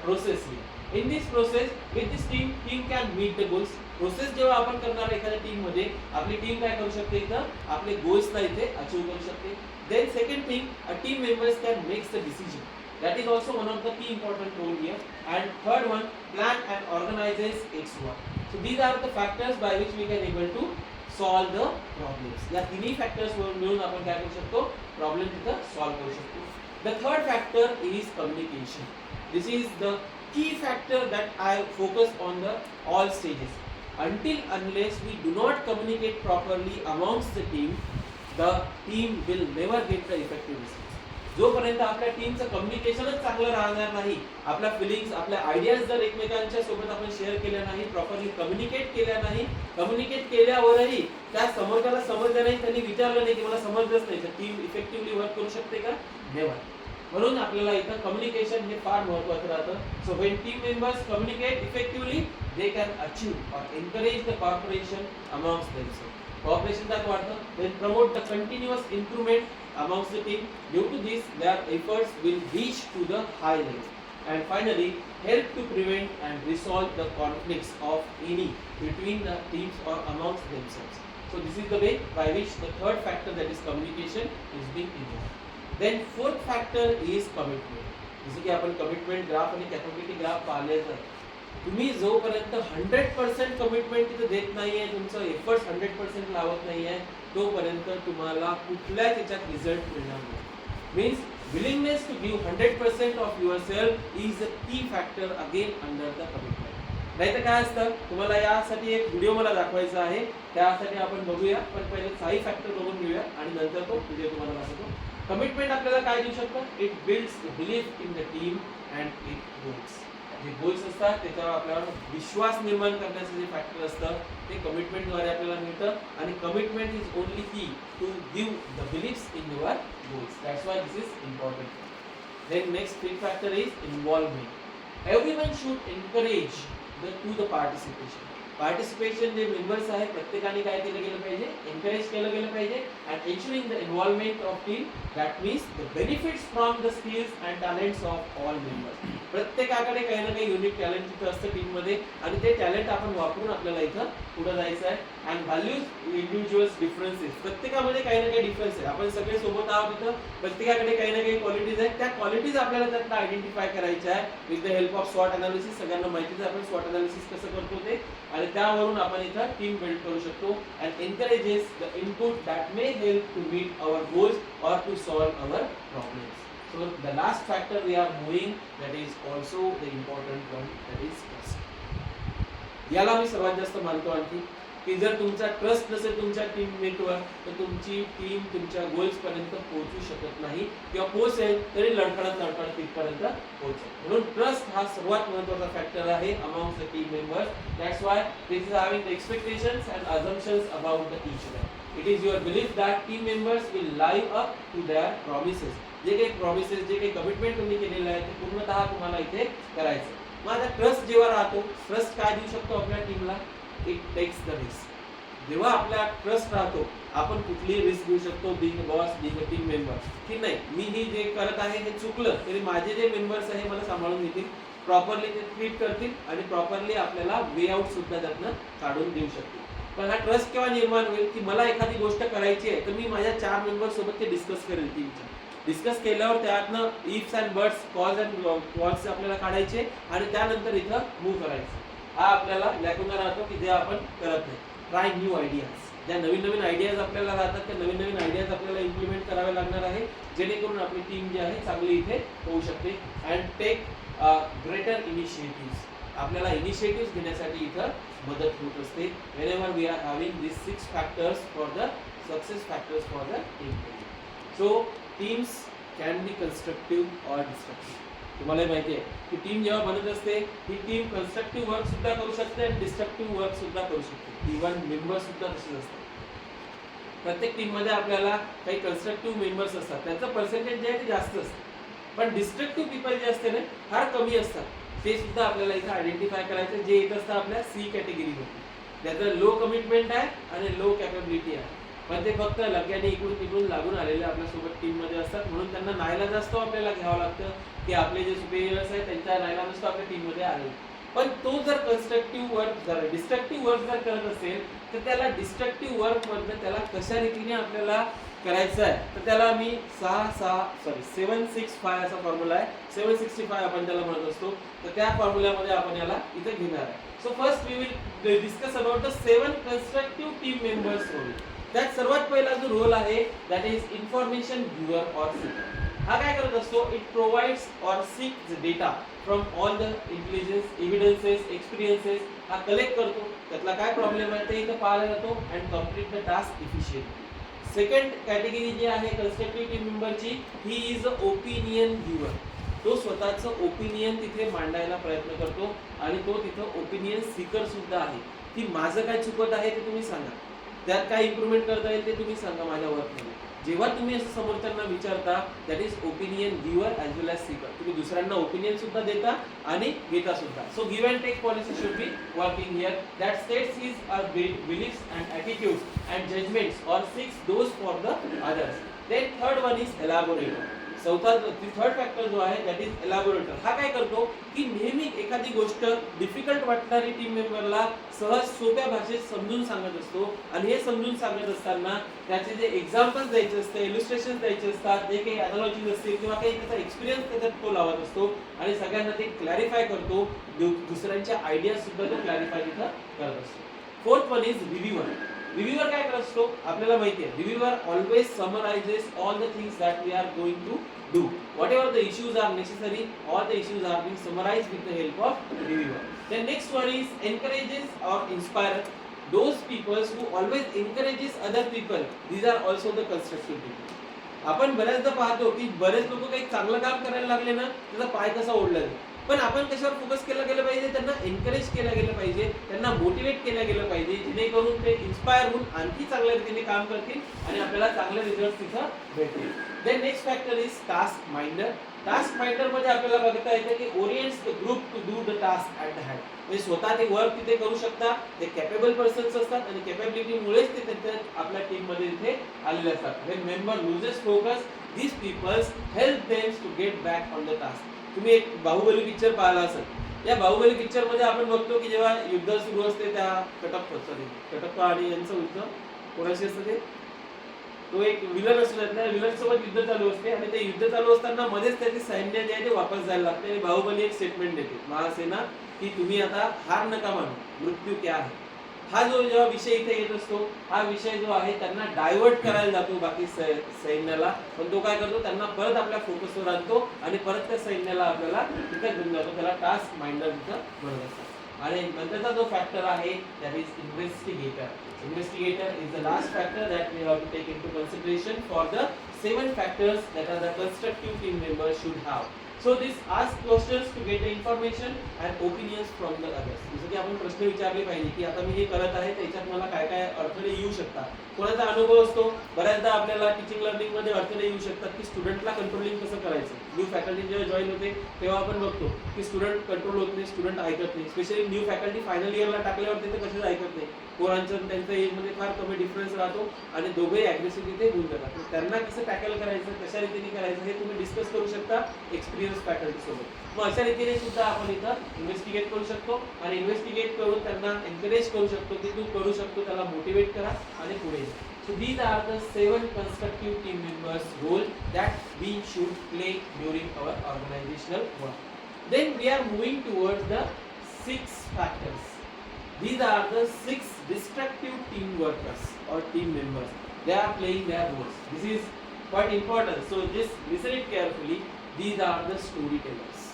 process. In this process, with this team can meet the goals. Process जेव्हा आपण करणार एखाद्या team मध्ये आपली team काय करू शकते, इथं आपले गोल्सला इथे अचीव करू शकते. Then second thing, a team members can makes the decision. That is also one of the key important role here. And third one, plan and organizes its work. So these are the factors by which we can able to solve the problems. या तिन्ही factors मिळून आपण काय करू शकतो, problem तिथं solve करू शकतो. The third factor is communication. This is the key factor that I focus on the all stages. Until unless we do not communicate properly amongst the team will never get the effective results. जोपर्यंत आपल्या टीमचं कम्युनिकेशनच चांगलं राहणार नाही, आपल्या feelings, आपल्या ideas जर एकमेकांच्या सोबत आपण शेअर केल्या नाही, प्रॉपरली कम्युनिकेट केल्या नाही, कम्युनिकेट केल्यावरही त्या समोरच्याला समजलं नाही, त्यांनी विचारलं नाही की मला समजलंच नाही, तर टीम इफेक्टिव्हली वर्क करू शकते का? नेव्हर. म्हणून आपल्याला इथं कम्युनिकेशन हे फार महत्त्वाचं राहतं. So when team members communicate effectively, they can achieve or encourage the corporation amongst themselves. Corporation त्यात वाढतं. Then promote the continuous improvement amongst the team. Due to this, their efforts will reach to the high level. And finally, help to prevent and resolve the conflicts of any between the teams or amongst themselves. So this is the way by which the third factor, that is communication, is being involved. Then fourth factor is commitment. जसे की आपण commitment graph आणि capability graph पाहिले, तर तुम्ही जोपर्यंत 100% commitment तिथे देत नाहीये, तुमचं एफर्ट्स 100% लावत नाहीये, तोपर्यंत तुम्हाला कुठल्याच याच्यात रिझल्ट मिळणार नाही. Means willingness to give 100% of your self is a key factor again under the commitment. नाही तर काय असतं, तुम्हाला यासाठी एक व्हिडिओ मला दाखवायचा आहे, त्यासाठी आपण बघूया. पण पहिले 6 फॅक्टर बघून घेऊया आणि नंतर तो व्हिडिओ तुम्हाला दाखवतो. कमिटमेंट आपल्याला काय देऊ शकतं? It builds the belief in the team and it grows. जे गोल्स असतात त्याच्यावर आपल्याला विश्वास निर्माण करण्याचं जे फॅक्टर असतं ते कमिटमेंटद्वारे आपल्याला मिळतं आणि commitment is only key to give the beliefs in your goals. That's why this is important. Then next big factor is involvement. Everyone should encourage to the participation. Participation जे मेंबर्स आहे प्रत्येकाने काय केलं गेलं पाहिजे, एनकरेज केलं गेलं पाहिजे. And ensuring the involvement of team, that means the benefits from the skills and talents of all members. प्रत्येकाकडे काही ना काही युनिक टॅलेंट तिथं असतं टीम मध्ये आणि ते टॅलेंट आपण वापरून आपल्याला इथं पुढे जायचं आहे. अँड व्हॅल्यूज इंडिव्हिज्युअल्स डिफरन्सेस, प्रत्येकामध्ये काही ना काही डिफरन्स आहे. आपण सगळे सोबत आहोत इथं, प्रत्येकाकडे काही ना काही क्वालिटीज आहेत. त्या क्वालिटीज आपल्याला त्यातनं आयडेंटिफाय करायच्या आहे विथ द हेल्प ऑफ स्वॉट अनालिसिस. सगळ्यांना माहितीच आहे आपण स्वॉट अनालिसिस कसं करतो ते, आणि त्यावरून आपण इथं टीम बिल्ड करू शकतो. And encourages the input that may help to meet our goals or to solve our problems. So the last factor we are moving, that is also the important one, that is trust. याला मी सर्वात जास्त मानतो आणखी की जर तुमचा trust नसेल तुमच्या टीममेटवर तर तुमची टीम तुमच्या गोल्स पर्यंत पोहोचू शकत नाही, किंवा पोहोचेल तरी लडखडत तिथपर्यंत पोहोचेल. म्हणून ट्रस्ट हा सर्वात महत्त्वाचा फॅक्टर आहे among the team members. That's why this is having the expectations and assumptions about the each other. It is your belief that team members will live up to their promises. जे काही promises, जे काही commitment तुम्ही केलेलं आहे ते पूर्णतः तुम्हाला इथे करायचं. मग आता ट्रस्ट जेव्हा राहतो, ट्रस्ट काय देऊ शकतो आपल्या टीमला, इट टेक्स द रिस्क. जेव्हा आपला ट्रस्ट राहतो आपण कुठलीही रिस्क घेऊ शकतो, being boss, being a team member, की नाही मी ही जे करत आहे हे चुकलं तरी माझे जे मेंबर्स आहे मला सांभाळून घेतील, प्रॉपरली ते ट्रीट करतील आणि प्रॉपरली आपल्याला वे आउट सुद्धा त्यातनं काढून देऊ शकतील. पण हा ट्रस्ट केव्हा निर्माण होईल की मला एखादी गोष्ट करायची आहे तर मी माझ्या 4 मेंबर्स सोबत ते डिस्कस करेल. टीमच्या डिस्कस केल्यावर त्यातनं ifs and buts, cause and calls आपल्याला काढायचे आणि त्यानंतर इथं मूव्ह करायचं. हा आपल्याला लॅकुना राहतो की जे आपण करत नाही. Try new ideas. ज्या नवीन नवीन आयडियाज आपल्याला राहतात त्या नवीन नवीन आयडियाज आपल्याला इम्प्लिमेंट करावे लागणार आहे जेणेकरून आपली टीम जी आहे चांगली इथे होऊ शकते. And take greater initiatives. आपल्याला इनिशिएटिव्स घेण्यासाठी इथं मदत होत असते. Whenever we are having this 6 factors for the success factors for the team. So teams can be constructive or destructive. तुम्हाला माहिती आहे की टीम जेव्हा बनत असते ही टीम कन्स्ट्रक्टिव्ह वर्क सुद्धा करू शकते आणि डिस्ट्रक्टिव्ह वर्क सुद्धा करू शकते. इव्हन मेंबर्स सुद्धा तसेच असतात. प्रत्येक टीम मध्ये आपल्याला काही कन्स्ट्रक्टिव्ह मेंबर्स असतात, त्याचं पर्सेंटेज जे आहे ते जास्त असतं. पण डिस्ट्रक्टिव्ह पीपल जे असते ना फार कमी असतात. ते सुद्धा आपल्याला इथं आयडेंटिफाय करायचं, जे येत असतं आपल्या सी कॅटेगरीमध्ये. त्याचं लो कमिटमेंट आहे आणि लो कॅपेबिलिटी आहे, पण ते फक्त लगेने इकडून तिकडून लागून आलेले आपल्यासोबत टीम मध्ये असतात. म्हणून त्यांना नाईलाज असतो आपल्याला घ्यावं लागतं की आपले जे सुपेरियर्स आहेत त्यांच्या नाईलाज असतो आपल्या टीम मध्ये आले. पण तो जर कन्स्ट्रक्टिव्ह वर्क जर डिस्ट्रक्टिव्ह वर्क जर करत असेल तर त्याला डिस्ट्रक्टिव्ह वर्क मधनं त्याला कशा रीतीने आपल्याला करायचं आहे तर त्याला मी 765 असा फॉर्म्युला आहे. 765 आपण त्याला म्हणत असतो. तर त्या फॉर्म्युल्यामध्ये आपण याला इथे घेणार आहे. So first we will discuss about the 7 constructive team members role. त्यात सर्वात पहिला जो रोल आहे that is information giver or seeker. हा काय करत असतो, it provides or seeks data from all the intelligence, evidences, experiences. हा कलेक्ट करतो, त्यातला काय प्रॉब्लेम आहे ते इथं पाहायला जातो and complete the task efficiently. Second category जी आहे कन्स्ट्रक्टिव्ह टीम मेंबरची, he is a opinion giver. तो स्वतःचं ओपिनियन तिथे मांडायला प्रयत्न करतो आणि तो तिथं ओपिनियन सीकर सुद्धा आहे की माझं काय चुकत आहे ते तुम्ही सांगा, त्यात काय इम्प्रूव्हमेंट करता येईल ते तुम्ही सांगा माझ्या वर्कमध्ये. जेव्हा तुम्ही असं समोरच्यांना विचारता that is opinion giver as well as seeker. तुम्ही दुसऱ्यांना ओपिनियन सुद्धा देता आणि घेता सुद्धा. So give and take policy should be working here that states his beliefs and attitudes and judgements or seeks those for the others. Then third one is elaborator. Third factor जो आहे that is एलॅबोरेटर. हा काय करतो की नेहमी एखादी गोष्ट difficult वाटणारी टीम मेंबरला सहज सोप्या भाषेत समजून सांगत असतो आणि हे समजून सांगत असताना त्याचे जे एक्झाम्पल्स द्यायचे असते, इलुस्ट्रेशन द्यायचे असतात, जे काही अनालॉजीज असतील किंवा काही त्याचा एक्सपिरियन्स त्याच्यात तो लावत असतो आणि सगळ्यांना ते क्लॅरिफाय करतो. दुसऱ्यांच्या आयडियाज सुद्धा तो क्लॅरिफाय तिथं करत असतो. Fourth one is reviewer. Reviewer काय करत असतो आपल्याला माहिती आहे. Reviewer always summarises all the things that we are going to do. Whatever the issues are necessary, all the issues are being summarized with the help of reviewer. Then next one is encourages or inspire. Those people who always encourages other people, these are also the constructive people. आपण बऱ्याचदा पाहतो की बरेच लोक काही चांगलं काम करायला लागले ना त्याचा पाय कसा ओढला पण आपण कशावर फोकस केला गेलं पाहिजे, त्यांना एनकरेज केलं गेलं पाहिजे, त्यांना मोटिवेट केलं गेलं पाहिजे, जेणेकरून ते इन्स्पायर होऊन आणखी चांगल्या रीतीने काम करतील आणि आपल्याला चांगले रिझल्ट तिथं भेटतील. Then next factor is task minder. Task minder मध्ये आपल्याला बघता येतं की orients the group to do the task at the hand. म्हणजे स्वतः ते वर्क तिथे करू शकता, ते कॅपेबल पर्सन्स असतात आणि कॅपेबिलिटीमुळेच ते त्यांच्या आपल्या टीम मध्ये इथे आलेले असतात. When member loses focus, these peoples help them to get back on the task. तुम्ही एक बाहुबली पिक्चर पाहिला असेल. या बाहुबली पिक्चर मध्ये आपण बघतो की जेव्हा युद्ध सुरू असते त्या कटप्पा आणि यांचं युद्ध कोणाशी असतं ते, तो एक विलन असतो, त्या विलन सोबत युद्ध चालू असते आणि ते युद्ध चालू असताना मध्येच त्याचे सैन्य जे आहे ते वापस जायला लागते आणि बाहुबली एक स्टेटमेंट देते महासेना की तुम्ही आता हार नका मानू, मृत्यू क्या है. हा जो जेव्हा विषय इथे येत असतो, हा विषय जो आहे त्यांना डायव्हर्ट करायला जातो बाकी सैन्याला, पण तो काय करतो, त्यांना परत आपल्या फोकसवर आणतो आणि परत त्या सैन्याला आपल्याला तिथे घेऊन जातो. त्याला टास्क माइंडर तिथं म्हणत असतात. आणि नंतरचा जो फॅक्टर आहे that is investigator. Investigator is the last factor that we have to take into consideration for the 7 factors that are the constructive team members should have. So this ask questions to get the information and opinions from the others. जसं की आपण प्रश्न विचारले पाहिजे की आता मी हे करत आहे त्याच्यात मला काय काय अडथळे येऊ शकतात. कोणाचा अनुभव असतो, बऱ्याचदा आपल्याला टीचिंग लर्निंग मध्ये अडथळे येऊ शकतात की स्टुडंटला कंट्रोलिंग कसं करायचं. न्यू फॅकल्टी जेव्हा जॉईन होते तेव्हा आपण बघतो की स्टुडंट कंट्रोल होत नाही, स्टुडंट ऐकत नाही. स्पेशली न्यू फॅकल्टी फायनल इयरला टाकल्यावर ते कशाच ऐकत नाही. पोरांचं त्यांच्या एजमध्ये फार कमी डिफरन्स राहतो आणि दोघेही अग्रेसिव्ह तिथे होऊन जातात. त्यांना कसं टॅकल करायचं, कशा रीतीने करायचं हे तुम्ही डिस्कस करू शकता एक्सपिरियन्स फॅकल्टी सोबत. मग अशा रीतीने सुद्धा आपण इथं इन्व्हेस्टिगेट करू शकतो आणि इन्व्हेस्टिगेट करून त्यांना एनकरेज करू शकतो की तू करू शकतो, त्याला मोटिवेट करा आणि पुढे जा. So these are the 7 constructive team members role that we should play during our organizational work. Then we are moving towards the 6 factors. These are the 6 destructive team workers or team members. They are playing their roles. This is quite important. So just listen it carefully. These are the storytellers.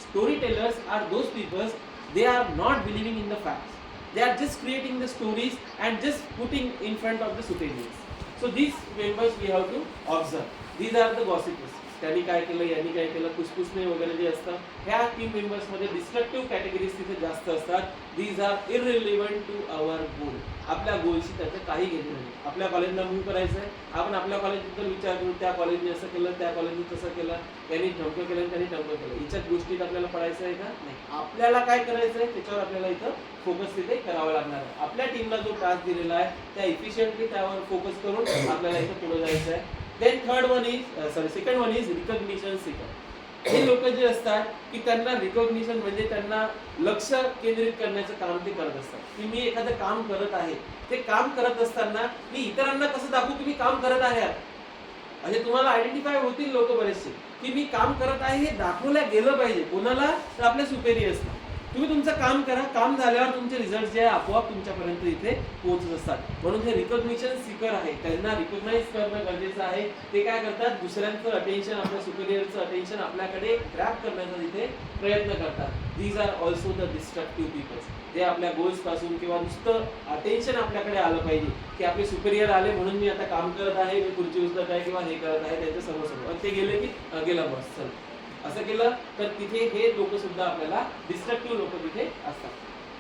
Storytellers are those people, they are not believing in the facts. They are just creating the stories and just putting in front of the superiors. So these members we have to observe. These are the gossipers. त्यांनी काय केलं, यांनी काय केलं, कुसकुसणे वगैरे जे असतं, ह्या टीम मेंबर्स मध्ये डिस्ट्रक्टिव्ह कॅटेगरीज तिथे जास्त असतात. These are irrelevant to our goal. आपल्या गोलशी त्याचं काही घेणं नाही. आपल्या कॉलेजला मूव्ह करायचं आहे, आपण आपल्या कॉलेजबद्दल विचार करू, त्या कॉलेजने असं केलं, त्या कॉलेजने तसं केलं, त्यांनी ढमकं केलं, त्यांनी ढमकं केलं. हिच्याच गोष्टीत आपल्याला पडायचं आहे का नाही. आपल्याला काय करायचं आहे त्याच्यावर आपल्याला इथं फोकस तिथे करावा लागणार आहे. आपल्या टीमला जो टास्क दिलेला आहे त्या इफिशियंटली त्यावर फोकस करून आपल्याला इथं पुढे जायचं आहे. Then second one is recognition seeker. हे लोक जे असतात की त्यांना रिकॉग्निशन म्हणजे त्यांना लक्ष केंद्रित करण्याचं काम ते करत असतात. की मी एखादं काम करत आहे, ते काम करत असताना मी इतरांना कसं दाखवू की मी काम करत आहे. म्हणजे तुम्हाला आयडेंटिफाय होतील लोक बरेचसे की मी काम करत आहे हे दाखवल्या गेलं पाहिजे. कोणाला तर आपल्या सुपेरियर्सला. तुम्ही तुमचं काम करा, काम झाल्यावर तुमचे रिझल्ट जे आहे आपोआप तुमच्यापर्यंत इथे पोहोचत असतात. म्हणून हे रिकॉग्निशन सीकर आहे, त्यांना रिकॉग्नाइज करणं गरजेचं आहे. ते काय करतात, दुसऱ्यांचं अटेन्शन, आपल्या सुपेरियरचं अटेन्शन आपल्याकडे ग्रॅब करण्याचा तिथे प्रयत्न करतात. These are also the destructive peoples. ते आपल्या गोल्स पासून किंवा नुसतं अटेन्शन आपल्याकडे आलं पाहिजे की आपले सुपेरियर आले म्हणून मी आता काम करत आहे, मी खुर्ची उचलत आहे किंवा हे करत आहे त्यांच्या समोर आणि ते गेले की गेला बस चल असं केलं तर तिथे हे लोक सुद्धा आपल्याला डिस्ट्रक्टिव्ह लोक तिथे असतात.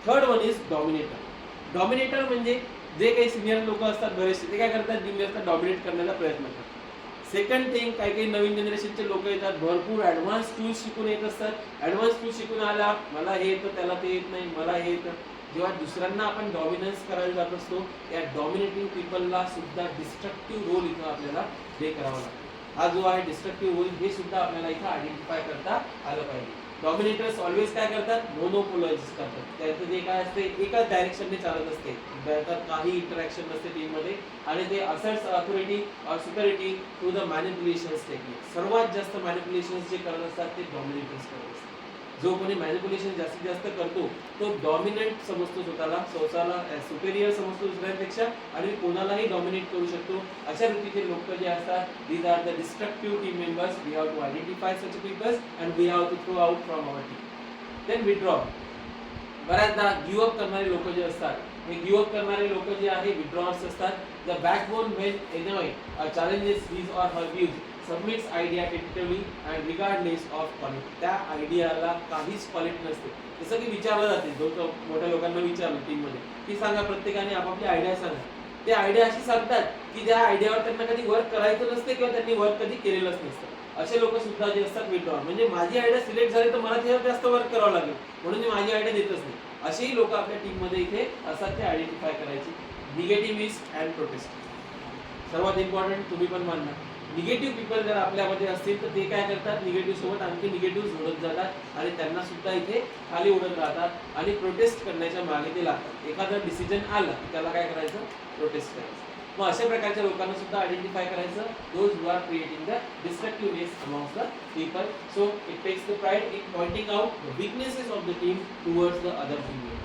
Third one is dominator. Dominator म्हणजे जे काही सिनियर लोक असतात बरेचसे, ते काय करतात, ज्युनियरला डॉमिनेट करण्याचा प्रयत्न करतात. सेकंड थिंग, काही काही नवीन जनरेशनचे लोक येतात, भरपूर ॲडव्हान्स टूल्स शिकून येत असतात. ॲडव्हान्स टूल्स शिकून आला, मला हे येतं त्याला ते येत नाही, मला हे येतं. जेव्हा दुसऱ्यांना आपण डॉमिनन्स करायला जात असतो या डॉमिनेटिंग पीपलला सुद्धा डिस्ट्रक्टिव्ह रोल इथं आपल्याला प्ले करावा लागतो. हा जो आहे डिस्ट्रक्टिव्ह रोल हे सुद्धा आपल्याला इथं आयडेंटिफाय करता आलं पाहिजे. डॉमिनेटर्स ऑलवेज काय करतात, मोनोपोलाइज करतात. त्याचं जे काय असते एकाच डायरेक्शनने चालत असते, त्यात काही इंटरॅक्शन नसते टीम मध्ये आणि ते असर्ट्स ऑथॉरिटी और सुपरिटी थ्रू द मॅनिप्युलेशन्स टेक्निक. सर्वात जास्त मॅनिप्युलेशन्स जे करत असतात ते डॉमिनेटर्स करत असतात. जो कोणी मॅनिप्युलेशन जास्तीत जास्त करतो तो डॉमिनंट समजतो स्वतःला सुपेरियर समजतो दुसऱ्यांपेक्षा आणि कोणालाही डॉमिनेट करू शकतो. अशा रीतीचे लोक जे असतात, these are the destructive team members. We have to identify such peoples and we have to throw out from our team. Then withdraw. बऱ्याचदा गिव्ह अप करणारे लोक जे असतात, हे गिव्ह अप करणारे लोक जे आहे विथड्रॉअर्स असतात. The backbone when any challenges his or her views. Submits idea tentatively and regardless of quality. त्या आयडियाला काहीच क्वालिटी नसते. जसं की विचारलं जाते, जो मोठ्या लोकांना विचारलं टीममध्ये की सांगा, प्रत्येकाने आपापली आयडिया सांगा. ते आयडिया अशी सांगतात की त्या आयडियावर त्यांना कधी वर्क करायचं नसते किंवा त्यांनी वर्क कधी केलेलंच नसतं. असे लोक सुद्धा जे असतात विड्रॉ, म्हणजे माझी आयडिया सिलेक्ट झाली तर मला त्याच्यावर जास्त वर्क करावं लागेल म्हणून मी माझी आयडिया देतच नाही. असेही लोक आपल्या टीममध्ये इथे असतात, ते आयडेंटिफाय करायची. निगेटिव्हिस्ट अँड प्रोटेस्ट. सर्वात इम्पॉर्टंट तुम्ही पण मानना, निगेटिव्ह पीपल जर आपल्यामध्ये असतील तर ते काय करतात, निगेटिव्ह सोबत आणखी निगेटिव्ह जोडत जातात आणि त्यांना सुद्धा इथे खाली उडत राहतात आणि प्रोटेस्ट करण्याच्या मागे ते लागतात. एखादा डिसिजन आला की त्याला काय करायचं, प्रोटेस्ट करायचं. मग अशा प्रकारच्या लोकांना सुद्धा आयडेंटिफाय करायचं, those who are creating the destructiveness amongst the people. So it takes the pride in pointing out the weaknesses of the team towards the other team members.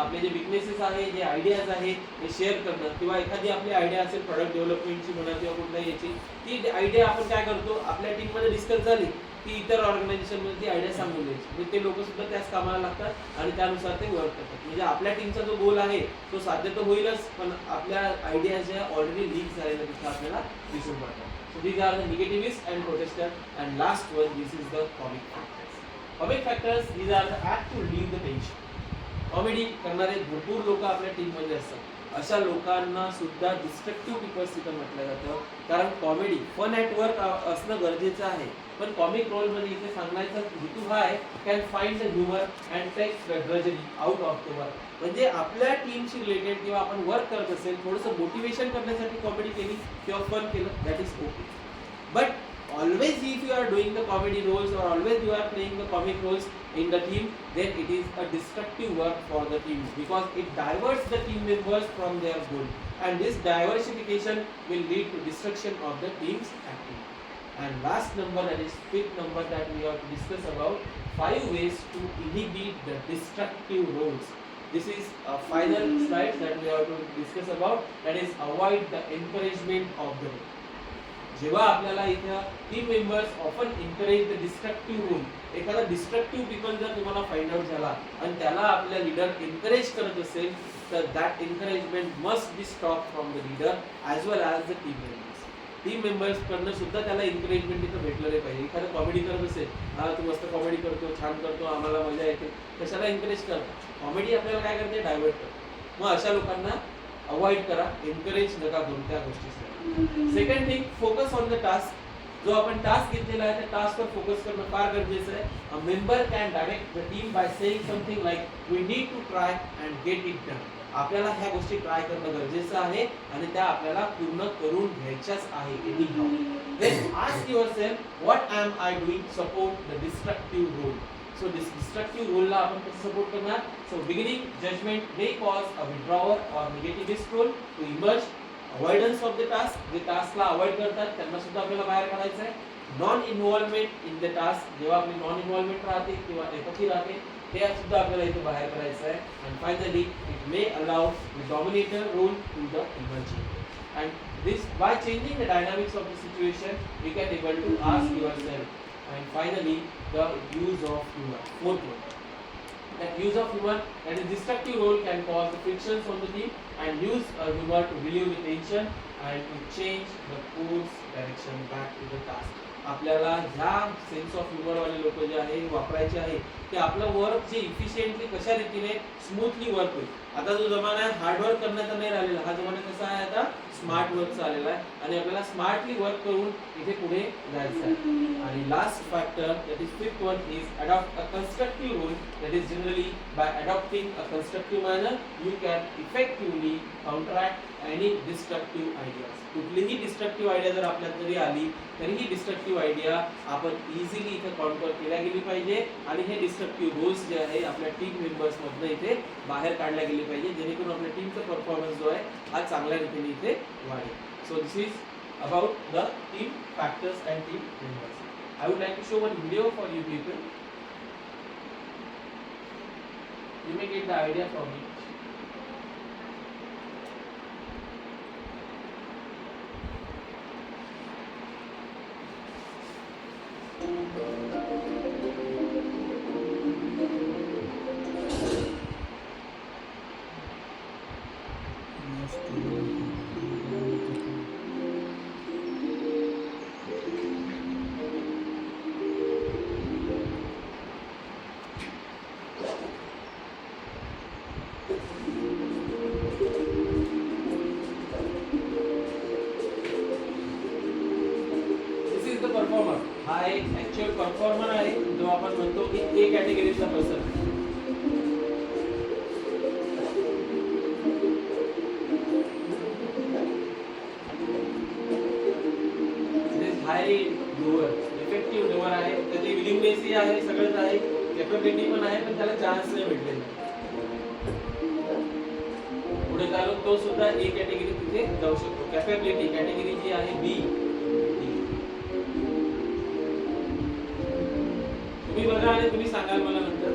आपले जे वीकनेसेस आहे, जे आयडियाज आहेत ते शेअर करणं, किंवा एखादी आपली आयडिया असेल प्रोडक्ट डेव्हलपमेंटची म्हणा किंवा कुठल्याही याची, ती आयडिया आपण काय करतो, आपल्या टीममध्ये डिस्कस झाली की इतर ऑर्गनायझेशनमध्ये ती आयडिया सांगून द्यायची. म्हणजे ते लोक सुद्धा त्याच कामाला लागतात आणि त्यानुसार ते वर्क करतात. म्हणजे आपल्या टीमचा जो गोल आहे तो साध्य तर होईलच, पण आपल्या आयडिया ज्या ऑलरेडी लीक झालेल्या तिथे आपल्याला दिसून पडतात. So these are the negativist and protester. And last one, this is the comic factors. Comic factors, these are the act to leave the tension. Comedy करणारे भरपूर लोक आपल्या टीममध्ये असतात. अशा लोकांना सुद्धा डिस्ट्रक्टिव्ह पीपल्स तिथं म्हटलं जातं, कारण कॉमेडी फन ॲट वर्क असणं गरजेचं आहे. पण कॉमिक रोलमध्ये इथे सांगण्याचा हेतू हा आहे, can find the humour and take the drudgery out of the work. म्हणजे आपल्या टीमशी रिलेटेड किंवा आपण वर्क करत असेल, थोडंसं मोटिवेशन करण्यासाठी कॉमेडी केली किंवा फन केलं, that is okay. But always if you are doing the comedy roles or always you are playing the comic roles in the team, then it is a destructive work for the team, because it diverts the team members from their goal, and this diversification will lead to destruction of the team's activity. And last number, that is fifth number, that we have to discuss about 5 ways to inhibit the destructive roles. This is a final slide that we have to discuss about, that is avoid the encouragement of the role. जेव्हा आपल्याला इथं team members often encourage the destructive role, एखादा destructive people जर तुम्हाला find out झाला आणि त्याला आपल्या लीडर एन्करेज करत असेल, तर that encouragement must be stop from the leader as well as the team members. Team मेंबर्सकडनं सुद्धा त्याला एन्करेजमेंट इथं भेटलं नाही पाहिजे. एखादं कॉमेडी करत असेल, हा तू मस्त कॉमेडी करतो, छान करतो, आम्हाला मजा येते, कशाला एन्करेज करतो. कॉमेडी आपल्याला काय करते, डायव्हर्ट करतो. मग अशा लोकांना अवॉइड करा, एन्करेज नका करू त्या गोष्टीसाठी. Second thing, focus on the task. जो आपण टास्क घेतलेला आहे त्या टास्कवर फोकस करणं फार गरजेचं आहे. A member can direct the team by saying something like we need to try and get it done. आपल्याला ह्या गोष्टी ट्राय करणं गरजेचं आहे आणि त्या आपल्याला पूर्ण करून घ्यायच्याच आहे. Anyhow then ask yourself, what am I doing support the destructive role. So destructive रोलला आपण कसं सपोर्ट करणार. So beginning judgement may cause a withdrawer or negativist role to emerge. Avoidance of the task, जे टास्कला avoid करतात त्यांना सुद्धा आपल्याला बाहेर काढायचं आहे. Non involvement in the task, जेव्हा आपली नॉन इन्व्हॉल्वमेंट राहते किंवा एपथी राहते, ते सुद्धा आपल्याला इथे बाहेर करायचं आहे. And finally it may allow the dominator role to the emerging. And this by changing the dynamics of the situation we can able to ask yourself. And finally the use of humour. Fourth one, that use of humor, that is destructive role can cause the frictions on the team, and use humor to relieve the tension and to change the course direction back to the task. आपल्याला ह्या sense of humour वाले लोक जे आहे वापरायचे आहे, ते आपलं वर्क जे इफिशियंटली कशा रीतीने स्मूथली वर्क होईल. आता जो जमाना आहे हार्डवर्क करण्याचा नाही राहिलेला, हा जमाना कसा आहे आता स्मार्ट वर्कचा आलेला आहे आणि आपल्याला स्मार्टली वर्क करून इथे पुढे जायचं आहे. आणि last factor, that is fifth one, is adopt a constructive role. That is generally by adopting a constructive manner you can effectively counteract any destructive ideas. कुठलीही डिस्ट्रक्टिव्ह आयडिया जर आपल्यात जरी आली तरी ही डिस्ट्रक्टिव्ह आयडिया आपण इझिली इथे counter केल्या गेली पाहिजे आणि हे डिस्ट्रक्टिव्ह रोल्स जे आहे आपल्या टीम मेंबर्समधनं इथे बाहेर काढल्या गेले पाहिजे, जेणेकरून आपल्या टीमचा परफॉर्मन्स जो आहे हा चांगल्या रीतीने इथे वाढेल. So this is about the team factors and team members. I would like to show one video for you people. You may get the idea from it. हा एक ऍक्च्युअल परफॉर्मर आहे जो आपण म्हणतो की ए कॅटेगरीचा पर्सन. हाय डुअर, इफेक्टिव्ह डुअर आहे, त्याची willingness ही आहे, सगळंच आहे, कॅपॅबिलिटी पण आहे, पण त्याला चान्स नाही भेटलेला. पुढे चालून तो सुद्धा ए कॅटेगरी तिथे जाऊ शकतो. कॅपॅबिलिटी कॅटेगरी जी आहे बी. तुम्ही बघा आणि तुम्ही सांगाल मला नंतर.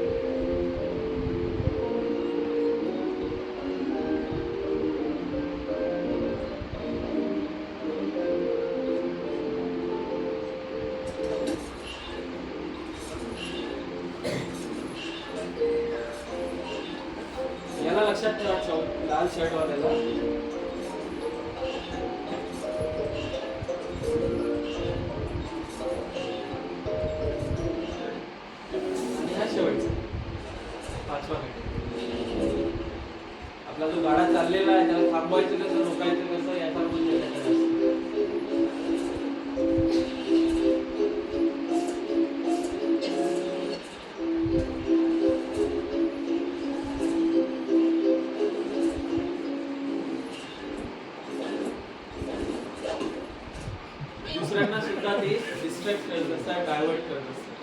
याला लक्षात ठेवा, लाल शर्ट वाल्याला. आणि हा शेवटचा 5वा कॅटेगरी. आपला जो गाडा चाललेला आहे त्याला थांबवायचं कसं, रोखायचं कसं, याचा पण त्याच्याकडे असतो. दुसऱ्यांना सुद्धा ते डिस्ट्रॅक्ट करत असतात, डायव्हर्ट करत असतात.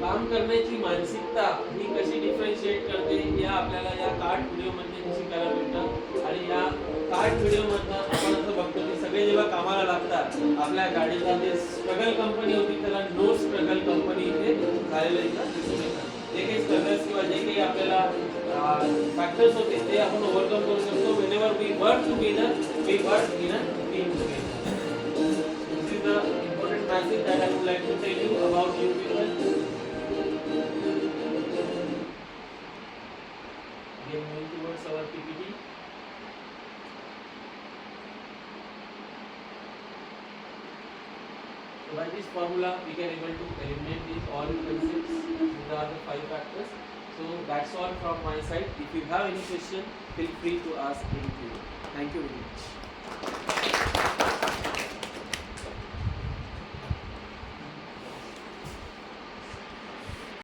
काम करण्याची मानसिकता ही कशी डिफरन्शिएट करते या आपल्याला या कार्ड व्हिडिओ मध्ये शिकायला भेटतं. आणि या कार्ड व्हिडिओ मधनं आपण असं बघतो की सगळे जेव्हा कामाला लागतात, आपल्या गाडीला जे स्ट्रगल कंपनी होती त्याला नो स्ट्रगल कंपनी इथे झालेलं इथं दिसून येतं. जे काही स्ट्रगल्स किंवा जे काही आपल्याला फॅक्टर्स होते ते आपण ओव्हरकम करू शकतो. Whenever we work together, we work in a team together. This is the important message that I would like to tell you about you people. Again, moving towards our PPT. So by this formula, we can able to eliminate these all concepts. These are the 5 factors. So that's all from my side. If you have any question, feel free to ask anything. Thank you very much.